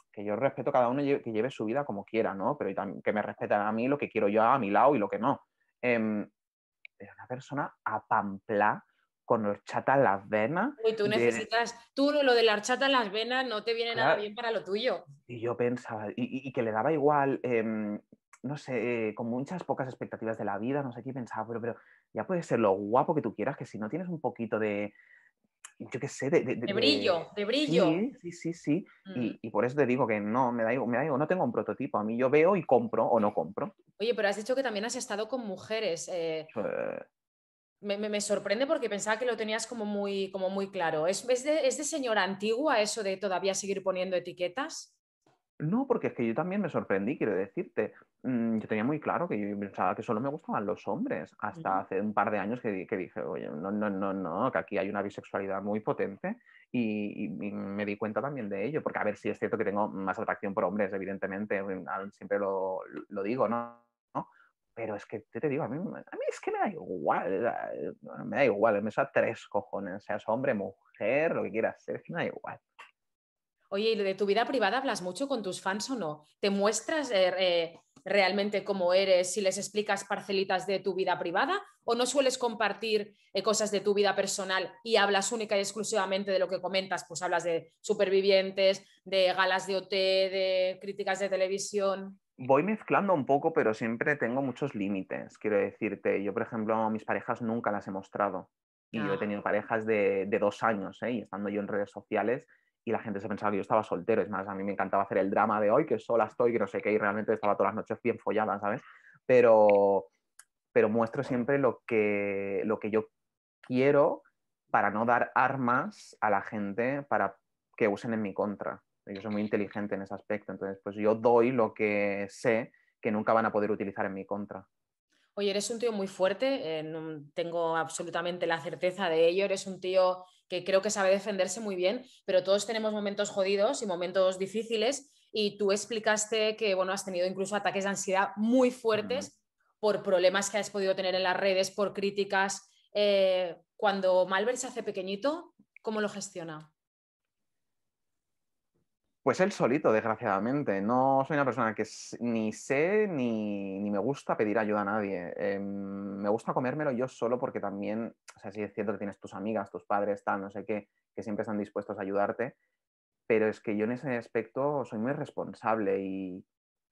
que yo respeto a cada uno que lleve su vida como quiera, ¿no? Pero que me respeten a mí lo que quiero yo a mi lado y lo que no. Pero una persona apamplá con horchata en las venas, Uy, tú necesitas, tú lo de la horchata en las venas no te viene nada claro, bien para lo tuyo. y yo pensaba, y que le daba igual, no sé, con muchas pocas expectativas de la vida, no sé qué, pensaba, pero ya puede ser lo guapo que tú quieras, que si no tienes un poquito de, yo qué sé, De brillo, de brillo. Sí, sí, sí, sí. Mm. Y por eso te digo que no, me da igual, no tengo un prototipo. A mí yo veo y compro o no compro. Oye, pero has dicho que también has estado con mujeres. Eh, Me sorprende porque pensaba que lo tenías como muy claro. Es de señora antigua eso de todavía seguir poniendo etiquetas? no, porque es que yo también me sorprendí, quiero decirte. Yo tenía muy claro que yo pensaba que solo me gustaban los hombres, hasta Mm. hace un par de años que dije, oye, no, que aquí hay una bisexualidad muy potente y me di cuenta también de ello, porque a ver, sí es cierto que tengo más atracción por hombres, evidentemente, siempre lo digo, ¿no? pero es que te digo, a mí es que me da igual, me da tres cojones, seas hombre, mujer, lo que quieras ser, es que me da igual. Oye, ¿y de tu vida privada hablas mucho con tus fans o no? ¿Te muestras realmente cómo eres si les explicas parcelitas de tu vida privada? ¿O no sueles compartir cosas de tu vida personal y hablas única y exclusivamente de lo que comentas? Pues hablas de supervivientes, de galas de OT, de críticas de televisión. Voy mezclando un poco, pero siempre tengo muchos límites, quiero decirte. Yo, por ejemplo, a mis parejas nunca las he mostrado. Y yo he Ah. tenido parejas de 2 años, ¿eh? Y estando yo en redes sociales y la gente se pensaba que yo estaba soltero. Es más, a mí me encantaba hacer el drama de hoy, que sola estoy, que no sé qué, y realmente estaba todas las noches bien follada, ¿sabes? Pero, pero muestro siempre lo que yo quiero para no dar armas a la gente para que usen en mi contra. Yo soy muy inteligente en ese aspecto, entonces pues yo doy lo que sé que nunca van a poder utilizar en mi contra. Oye, eres un tío muy fuerte, tengo absolutamente la certeza de ello, eres un tío que creo que sabe defenderse muy bien, pero todos tenemos momentos jodidos y momentos difíciles y tú explicaste que, bueno, has tenido incluso ataques de ansiedad muy Mm. fuertes por problemas que has podido tener en las redes, por críticas. Cuando Malver se hace pequeñito, ¿cómo lo gestiona? Pues él solito, desgraciadamente. No soy una persona que ni sé ni me gusta pedir ayuda a nadie. Me gusta comérmelo yo solo porque también, o sea, sí es cierto que tienes tus amigas, tus padres, tal, no sé qué, que siempre están dispuestos a ayudarte, pero es que yo en ese aspecto soy muy responsable y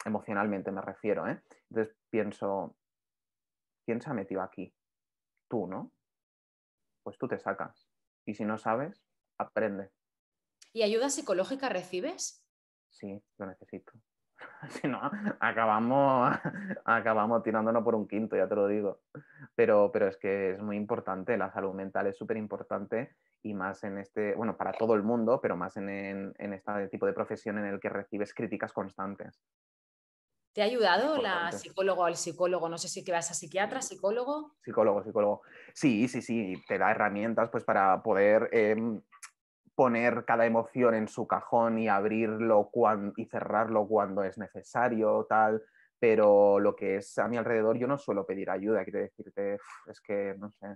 emocionalmente me refiero, ¿eh? Entonces pienso, ¿quién se ha metido aquí? Tú, ¿no? Pues tú te sacas. Y si no sabes, aprende. ¿Y ayuda psicológica recibes? Sí, lo necesito. Si no, acabamos, acabamos tirándonos por un quinto, ya te lo digo. Pero es que es muy importante, la salud mental es súper importante y más en este, bueno, para todo el mundo, pero más en este tipo de profesión en el que recibes críticas constantes. ¿Te ha Es ayudado la importante. psicóloga o el psicólogo? No sé si que vas a psiquiatra, Sí. psicólogo. Psicólogo, psicólogo. Sí, sí, sí, te da herramientas pues para poder poner cada emoción en su cajón y abrirlo y cerrarlo cuando es necesario, tal, pero lo que es a mi alrededor yo no suelo pedir ayuda, quiero decirte, es que, no sé,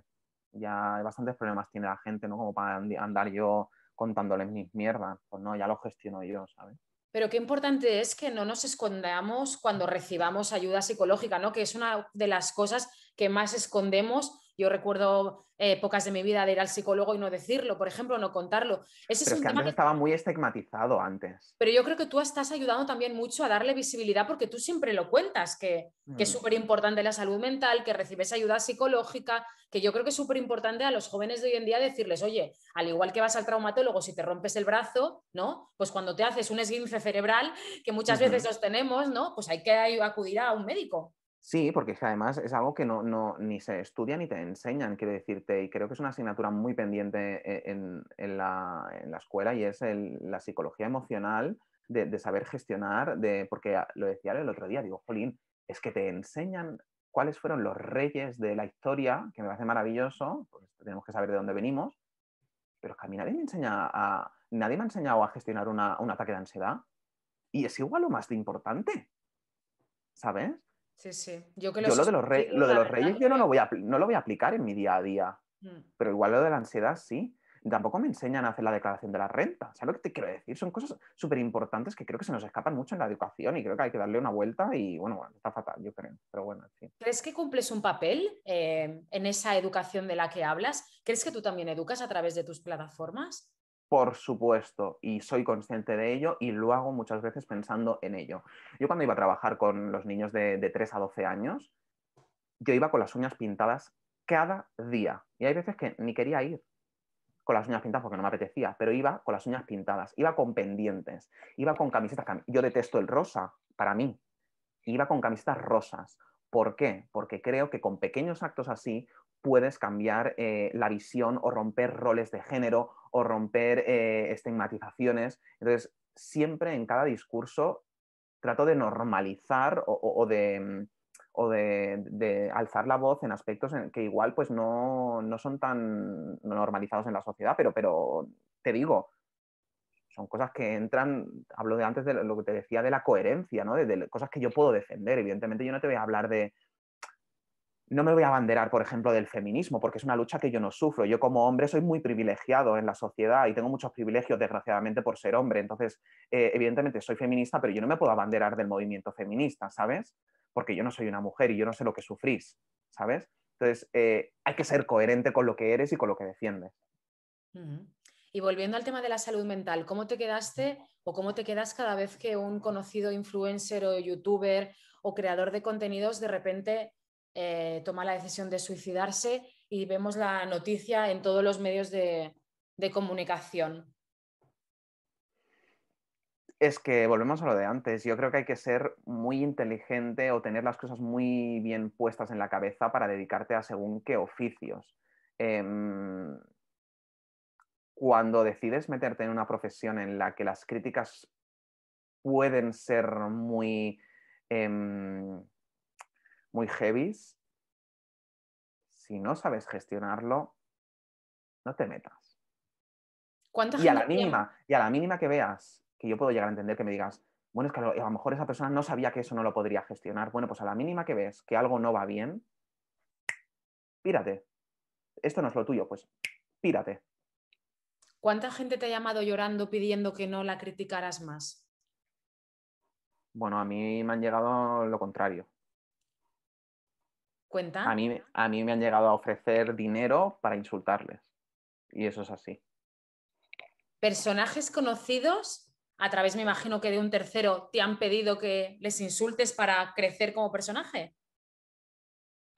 ya bastantes problemas tiene la gente, ¿no? Como para andar yo contándoles mis mierdas, pues no, ya lo gestiono yo, ¿sabes? Pero qué importante es que no nos escondamos cuando recibamos ayuda psicológica, ¿no? Que es una de las cosas que más escondemos. Yo recuerdo épocas de mi vida de ir al psicólogo y no decirlo, por ejemplo, no contarlo. Ese es Pero es un que tema antes que estaba muy estigmatizado antes. pero yo creo que tú estás ayudando también mucho a darle visibilidad porque tú siempre lo cuentas, que es Mm. súper importante la salud mental, que recibes ayuda psicológica, que yo creo que es súper importante a los jóvenes de hoy en día decirles, oye, al igual que vas al traumatólogo si te rompes el brazo, ¿no? Pues cuando te haces un esguince cerebral, que muchas veces Ujú. los tenemos, ¿no? Pues hay que acudir a un médico. Sí, porque es que además es algo que ni se estudia ni te enseñan, quiero decirte, y creo que es una asignatura muy pendiente en la escuela y es la psicología emocional de saber gestionar, porque lo decía el otro día, digo, Jolín, es que te enseñan cuáles fueron los reyes de la historia, que me parece maravilloso, pues tenemos que saber de dónde venimos, pero es que a mí nadie me ha enseñado a gestionar un ataque de ansiedad y es igual o más de importante, ¿sabes? Sí, sí. Yo que Yo los lo de los, estudio, lo de la los verdad reyes yo que... no lo voy a aplicar en mi día a día, Mm. pero igual lo de la ansiedad sí. Tampoco me enseñan a hacer la declaración de la renta. ¿Sabes lo que te quiero decir? Son cosas súper importantes que creo que se nos escapan mucho en la educación y creo que hay que darle una vuelta y bueno, está fatal, yo creo. Pero bueno, en fin. ¿Crees que cumples un papel en esa educación de la que hablas? ¿Crees que tú también educas a través de tus plataformas? Por supuesto, y soy consciente de ello y lo hago muchas veces pensando en ello. Yo cuando iba a trabajar con los niños de 3 a 12 años, yo iba con las uñas pintadas cada día. Y hay veces que ni quería ir con las uñas pintadas porque no me apetecía, pero iba con las uñas pintadas, iba con pendientes, iba con camisetas. Yo detesto el rosa, para mí. Iba con camisetas rosas. ¿Por qué? Porque creo que con pequeños actos así puedes cambiar la visión o romper roles de género o romper estigmatizaciones. Entonces, siempre en cada discurso trato de normalizar o de alzar la voz en aspectos en que igual pues no son tan normalizados en la sociedad, pero te digo, son cosas que entran, hablo de antes de lo que te decía de la coherencia, ¿no? De cosas que yo puedo defender. Evidentemente yo no te voy a hablar no me voy a abanderar, por ejemplo, del feminismo, porque es una lucha que yo no sufro. Yo como hombre soy muy privilegiado en la sociedad y tengo muchos privilegios, desgraciadamente, por ser hombre. Entonces, evidentemente soy feminista, pero yo no me puedo abanderar del movimiento feminista, ¿sabes? Porque yo no soy una mujer y yo no sé lo que sufrís, ¿sabes? Entonces, hay que ser coherente con lo que eres y con lo que defiendes. Ujú. Y volviendo al tema de la salud mental, ¿cómo te quedaste o cómo te quedas cada vez que un conocido influencer o youtuber o creador de contenidos de repente toma la decisión de suicidarse y vemos la noticia en todos los medios de comunicación? Es que volvemos a lo de antes. Yo creo que hay que ser muy inteligente o tener las cosas muy bien puestas en la cabeza para dedicarte a según qué oficios. Cuando decides meterte en una profesión en la que las críticas pueden ser muy heavies, si no sabes gestionarlo, no te metas. ¿Cuánta Y a gente la te llama? mínima, y a la mínima que veas, que yo puedo llegar a entender que me digas, bueno, es que a lo mejor esa persona no sabía que eso no lo podría gestionar. Bueno, pues a la mínima que ves que algo no va bien, pírate. Esto no es lo tuyo, pues pírate. ¿Cuánta gente te ha llamado llorando pidiendo que no la criticaras más? Bueno, a mí me han llegado lo contrario. ¿Cuenta? A mí me han llegado a ofrecer dinero para insultarles. Y eso es así. ¿Personajes conocidos, a través, me imagino que de un tercero, te han pedido que les insultes para crecer como personaje?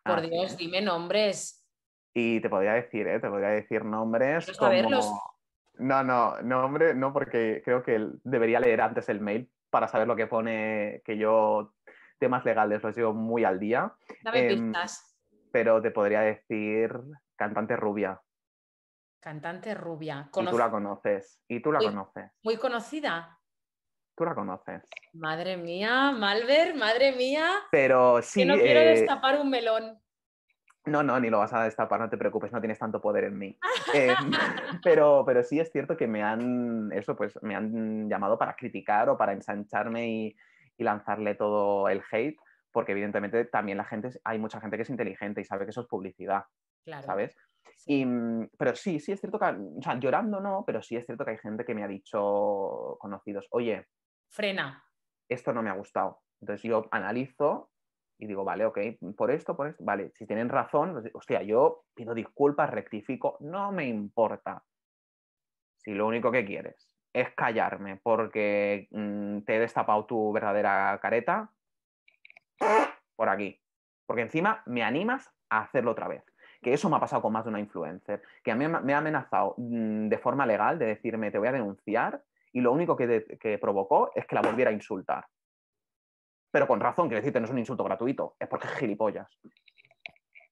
Por Así Dios, es. dime nombres. Y te podría decir, ¿eh? Te podría decir nombres Quiero como... saberlos. No, no, nombre, no, porque creo que debería leer antes el mail para saber lo que pone, que yo temas legales los llevo muy al día. Dame Em, pistas. pero te podría decir cantante rubia. Cantante rubia. Y tú la conoces. Y tú la Muy, conoces. muy conocida. Tú la conoces. Madre mía, Malver, madre mía, Pero que sí, no quiero destapar un melón. no, no, ni lo vas a destapar, no te preocupes, no tienes tanto poder en mí. Pero sí es cierto que me han llamado para criticar o para ensancharme y lanzarle todo el hate, porque evidentemente también hay mucha gente que es inteligente y sabe que eso es publicidad, Claro, ¿sabes? sí. Pero sí, sí es cierto que, o sea, llorando no, pero sí es cierto que hay gente que me ha dicho, conocidos, oye, Frena. esto no me ha gustado. Entonces yo analizo y digo, vale, ok, por esto, vale, si tienen razón, pues, hostia, yo pido disculpas, rectifico, no me importa. Si lo único que quieres es callarme porque te he destapado tu verdadera careta, por aquí. Porque encima me animas a hacerlo otra vez. Que eso me ha pasado con más de una influencer, que a mí me ha amenazado de forma legal de decirme te voy a denunciar y lo único que provocó es que la volviera a insultar. Pero con razón, quiero decirte, no es un insulto gratuito, es porque es gilipollas.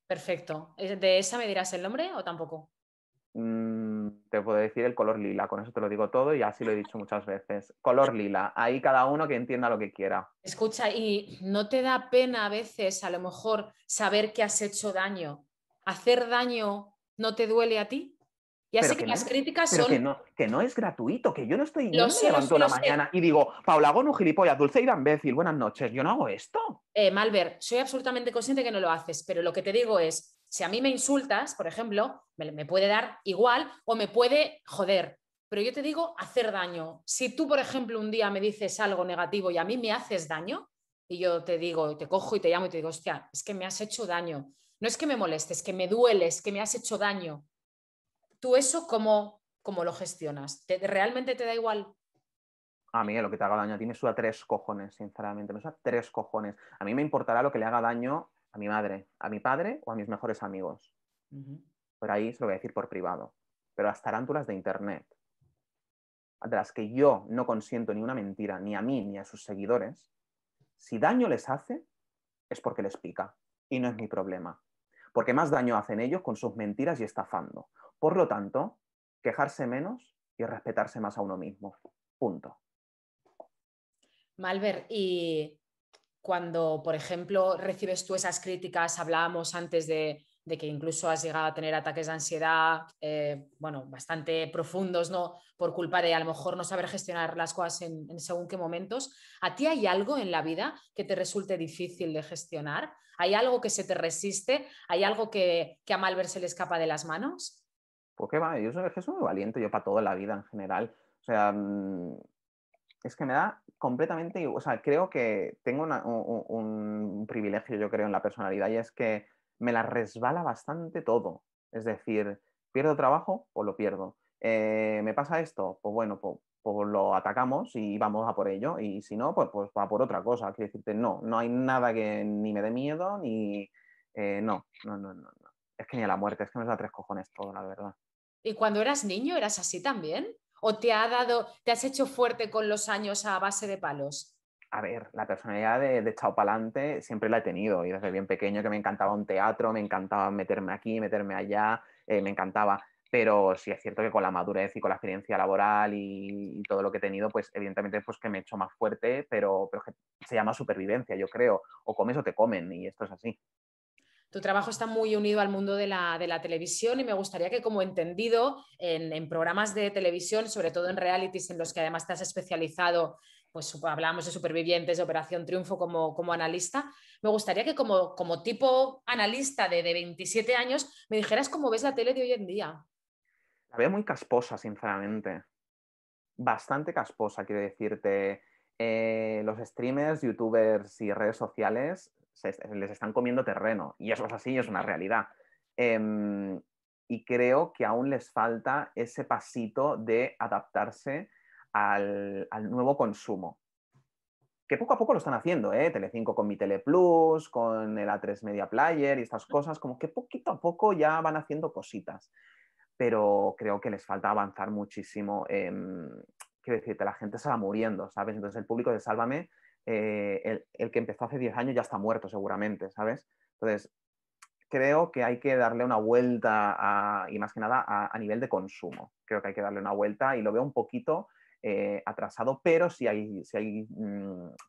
Perfecto. ¿De esa me dirás el nombre o tampoco? Te puedo decir el color lila, con eso te lo digo todo y así lo he dicho muchas veces. Color lila, ahí cada uno que entienda lo que quiera. Escucha, ¿y no te da pena a veces, a lo mejor, saber que has hecho daño? ¿Hacer daño no te duele a ti? Ya sé Pero que que no las es, críticas pero son, que no es gratuito, que yo no me levanto lo una sé. mañana y digo, Paula Gonu, gilipollas, Dulceida imbécil, buenas noches, yo no hago esto. Malver, soy absolutamente consciente que no lo haces, pero lo que te digo es, si a mí me insultas, por ejemplo, me puede dar igual o me puede joder, pero yo te digo hacer daño. Si tú, por ejemplo, un día me dices algo negativo y a mí me haces daño, y yo te digo, te cojo y te llamo y te digo, hostia, es que me has hecho daño. No es que me molestes, es que me dueles, que me has hecho daño. ¿Tú eso cómo lo gestionas? ¿Realmente te da igual? A mí lo que te haga daño a ti me suda tres cojones, sinceramente, me suda tres cojones. A mí me importará lo que le haga daño a mi madre, a mi padre o a mis mejores amigos. Uh-huh. Por ahí se lo voy a decir por privado. Pero las tarántulas de internet, de las que yo no consiento ni una mentira, ni a mí ni a sus seguidores, si daño les hace, es porque les pica. Y no es mi problema. Porque más daño hacen ellos con sus mentiras y estafando. Por lo tanto, quejarse menos y respetarse más a uno mismo. Punto. Malver, y cuando, por ejemplo, recibes tú esas críticas, hablábamos antes de que incluso has llegado a tener ataques de ansiedad, bueno, bastante profundos, ¿no? Por culpa de a lo mejor no saber gestionar las cosas en según qué momentos. ¿A ti hay algo en la vida que te resulte difícil de gestionar? ¿Hay algo que se te resiste? ¿Hay algo que a Malver se le escapa de las manos? Pues qué va, yo soy, es que soy muy valiente yo para todo en la vida en general. O sea, es que me da completamente, o sea, creo que tengo un privilegio, yo creo, en la personalidad y es que me la resbala bastante todo. Es decir, pierdo trabajo, pues lo pierdo. ¿Me pasa esto? Pues bueno, pues lo atacamos y vamos a por ello. Y si no, pues va por otra cosa. Quiero decirte, no hay nada que ni me dé miedo, ni... no. Es que ni a la muerte, es que me da tres cojones todo, la verdad. ¿Y cuando eras niño eras así también? ¿O te has hecho fuerte con los años a base de palos? A ver, la personalidad de echado para adelante siempre la he tenido y desde bien pequeño que me encantaba un teatro, me encantaba meterme aquí, meterme allá, me encantaba. Pero sí es cierto que con la madurez y con la experiencia laboral y todo lo que he tenido, pues evidentemente pues que me he hecho más fuerte, pero que se llama supervivencia, yo creo. O comes o te comen y esto es así. Tu trabajo está muy unido al mundo de la televisión y me gustaría que, como entendido, en programas de televisión, sobre todo en realities en los que además te has especializado, pues hablamos de Supervivientes, de Operación Triunfo como analista, me gustaría que como tipo analista de 27 años me dijeras cómo ves la tele de hoy en día. La veo muy casposa, sinceramente. Bastante casposa, quiero decirte. Los streamers, youtubers y redes sociales les están comiendo terreno. Y eso es así, es una realidad. Em, y creo que aún les falta ese pasito de adaptarse al nuevo consumo. Que poco a poco lo están haciendo, ¿eh? Telecinco con Mi Tele Plus, con el A3 Media Player y estas cosas, como que poquito a poco ya van haciendo cositas, pero creo que les falta avanzar muchísimo. Quiero decirte, la gente se va muriendo, ¿sabes? Entonces el público de Sálvame, el que empezó hace 10 años ya está muerto seguramente, ¿sabes? Entonces creo que hay que darle una vuelta y más que nada a nivel de consumo. Creo que hay que darle una vuelta y lo veo un poquito atrasado, pero si hay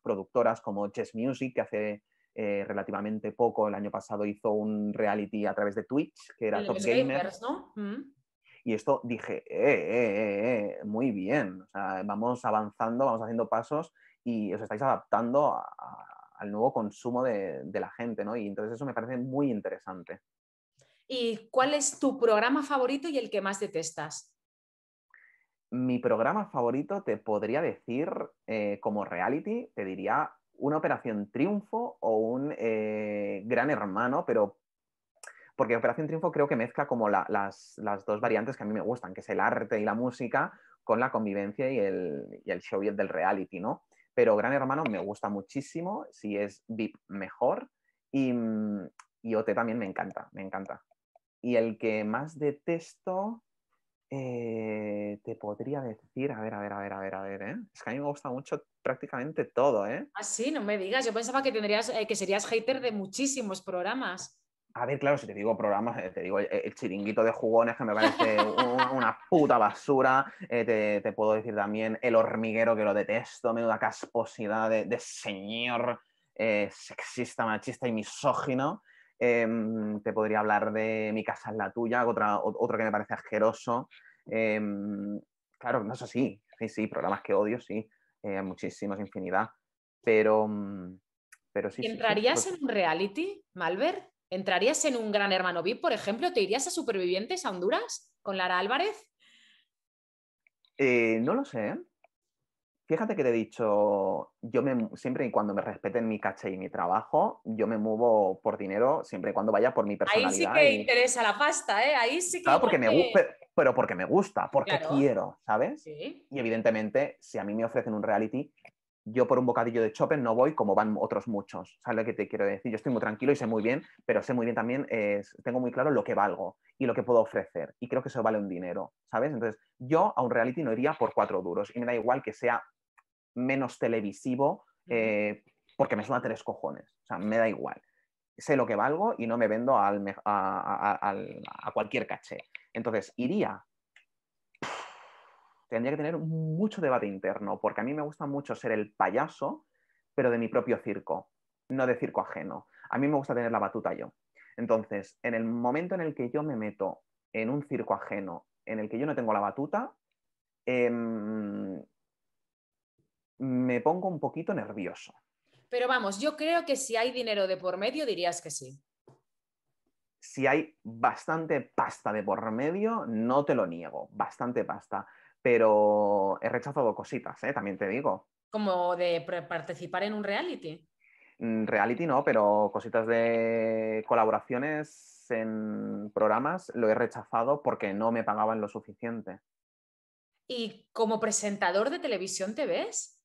productoras como Chess Music que hace relativamente poco, el año pasado hizo un reality a través de Twitch, que era Top Los Gamer, gamers, ¿no? Mm. y esto dije, muy bien, o sea, vamos avanzando, vamos haciendo pasos y os estáis adaptando al nuevo consumo de la gente, ¿no? Y entonces eso me parece muy interesante. ¿Y cuál es tu programa favorito y el que más detestas? Mi programa favorito te podría decir, como reality, te diría una Operación Triunfo o un Gran Hermano, pero porque Operación Triunfo creo que mezcla como las dos variantes que a mí me gustan, que es el arte y la música con la convivencia y el show y el del reality, ¿no? Pero Gran Hermano me gusta muchísimo, si es VIP mejor y, y OT también me encanta, me encanta. Y el que más detesto, te podría decir, ¿eh? Es que a mí me gusta mucho prácticamente todo, ¿eh? Ah, sí, no me digas. Yo pensaba que que serías hater de muchísimos programas. A ver, claro, si te digo programas, te digo el chiringuito de jugones que me parece una puta basura. Te puedo decir también El Hormiguero, que lo detesto, menuda casposidad de señor sexista, machista y misógino. Te podría hablar de Mi casa es la tuya, otro que me parece asqueroso. Claro, no es así. Sí, programas que odio, sí. Muchísimos, infinidad. Pero, pero sí, ¿Y sí, sí. entrarías en un reality, Malver? ¿Entrarías en un Gran Hermano VIP, por ejemplo? ¿Te irías a Supervivientes a Honduras con Lara Álvarez? No lo sé, ¿eh? Fíjate que te he dicho, siempre y cuando me respeten mi caché y mi trabajo, yo me muevo por dinero siempre y cuando vaya por mi Ahí sí personalidad que y, interesa la pasta, ¿eh? Ahí sí que claro, igual que... pero porque me gusta, porque Claro, quiero, ¿sabes? sí. Y evidentemente, si a mí me ofrecen un reality, yo por un bocadillo de chope no voy como van otros muchos. ¿Sabes lo que te quiero decir? Yo estoy muy tranquilo y sé muy bien, pero sé muy bien también, tengo muy claro lo que valgo y lo que puedo ofrecer. Y creo que eso vale un dinero, ¿sabes? Entonces, yo a un reality no iría por 4 duros y me da igual que sea menos televisivo, Mm. porque me suena tres cojones. O sea, me da igual. Sé lo que valgo y no me vendo a cualquier caché. Entonces, iría. Tendría que tener mucho debate interno, porque a mí me gusta mucho ser el payaso, pero de mi propio circo, no de circo ajeno. A mí me gusta tener la batuta yo. Entonces, en el momento en el que yo me meto en un circo ajeno, en el que yo no tengo la batuta, me pongo un poquito nervioso. Pero vamos, yo creo que si hay dinero de por medio, dirías que sí. Si hay bastante pasta de por medio, no te lo niego, bastante pasta. Pero he rechazado cositas, también te digo. Como de participar en un reality. Reality no, pero cositas de colaboraciones en programas lo he rechazado porque no me pagaban lo suficiente. ¿Y como presentador de televisión te ves?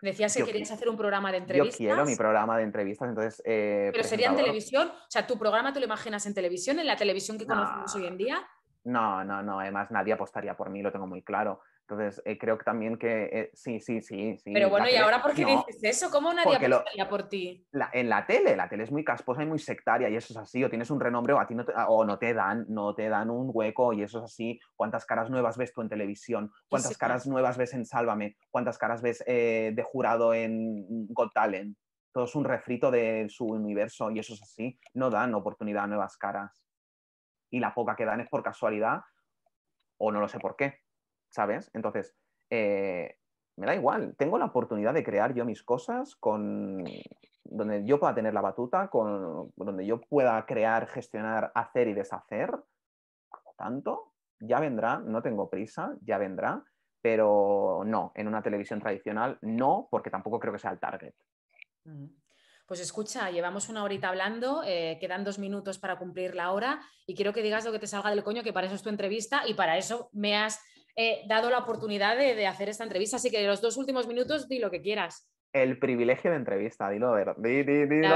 Decías que Yo, querías hacer un programa de yo quiero mi entrevistas, programa de entrevistas, entonces pero sería en presentador, televisión. O sea, ¿tu programa te lo imaginas en televisión, en la televisión que conocemos hoy no, en día? no, además nadie apostaría por mí, lo tengo muy claro. Entonces creo que también que sí, Pero bueno, la ¿y tele, ahora por qué no, dices eso? ¿Cómo nadie porque apostaría por ti? en la tele es muy casposa y muy sectaria y eso es así, o tienes un renombre o a ti no te, o no te dan un hueco y eso es así. ¿Cuántas caras nuevas ves tú en televisión? ¿Cuántas caras Muchísimas. nuevas ves en Sálvame? ¿Cuántas caras ves de jurado en Got Talent? Todo es un refrito de su universo y eso es así. No dan oportunidad a nuevas caras. Y la poca que dan es por casualidad o no lo sé por qué, ¿sabes? Entonces, eh, me da igual, tengo la oportunidad de crear yo mis cosas con donde yo pueda tener la batuta, con donde yo pueda crear, gestionar, hacer y deshacer. Por lo tanto, ya vendrá, no tengo prisa, ya vendrá, pero no, en una televisión tradicional no, porque tampoco creo que sea el target. Mm. Pues escucha, llevamos una horita hablando, quedan 2 minutos para cumplir la hora y quiero que digas lo que te salga del coño, que para eso es tu entrevista y para eso me has dado la oportunidad de hacer esta entrevista. Así que los 2 últimos minutos di lo que quieras. El privilegio de entrevista, dilo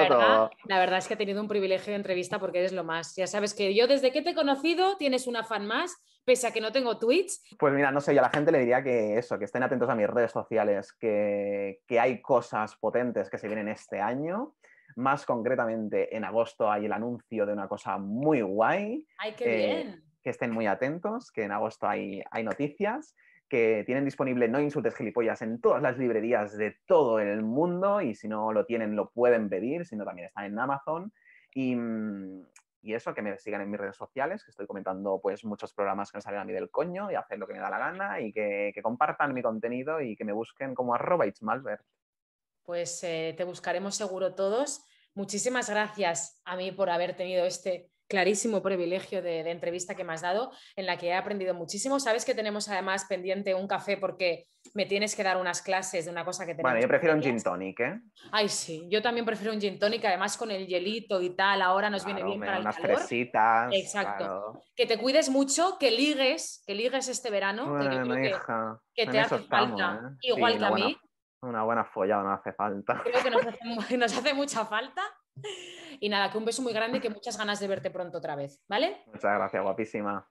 todo. La verdad es que he tenido un privilegio de entrevista porque eres lo más. Ya sabes que yo desde que te he conocido tienes una fan más, pese a que no tengo tweets. Pues mira, no sé, yo a la gente le diría que eso, que estén atentos a mis redes sociales, que hay cosas potentes que se vienen este año. Más concretamente, en agosto hay el anuncio de una cosa muy guay. ¡Ay, qué bien! Que estén muy atentos, que en agosto hay noticias, que tienen disponible No Insultes Gilipollas en todas las librerías de todo el mundo y si no lo tienen lo pueden pedir, si no también está en Amazon. Y, y eso, que me sigan en mis redes sociales, que estoy comentando pues muchos programas que me salen a mí del coño y hacer lo que me da la gana y que compartan mi contenido y que me busquen como @itsmalbert. Pues te buscaremos seguro todos. Muchísimas gracias a mí por haber tenido este clarísimo privilegio de entrevista que me has dado, en la que he aprendido muchísimo. Sabes que tenemos además pendiente un café porque me tienes que dar unas clases de una cosa que Bueno, tenemos yo prefiero un gin pendientes. tonic, ¿eh? Ay, sí, yo también prefiero un gin tonic, además con el hielito y tal, ahora nos viene Claro, bien para el unas calor. fresitas, Exacto. claro. Que te cuides mucho, que ligues este verano, que yo creo Bueno, hija, que en te eso hace estamos, falta, ¿eh? Sí, igual que a mí. una buena follada no hace falta. Creo que nos hace mucha falta. Y nada, que un beso muy grande y que muchas ganas de verte pronto otra vez, ¿vale? Muchas gracias, guapísima.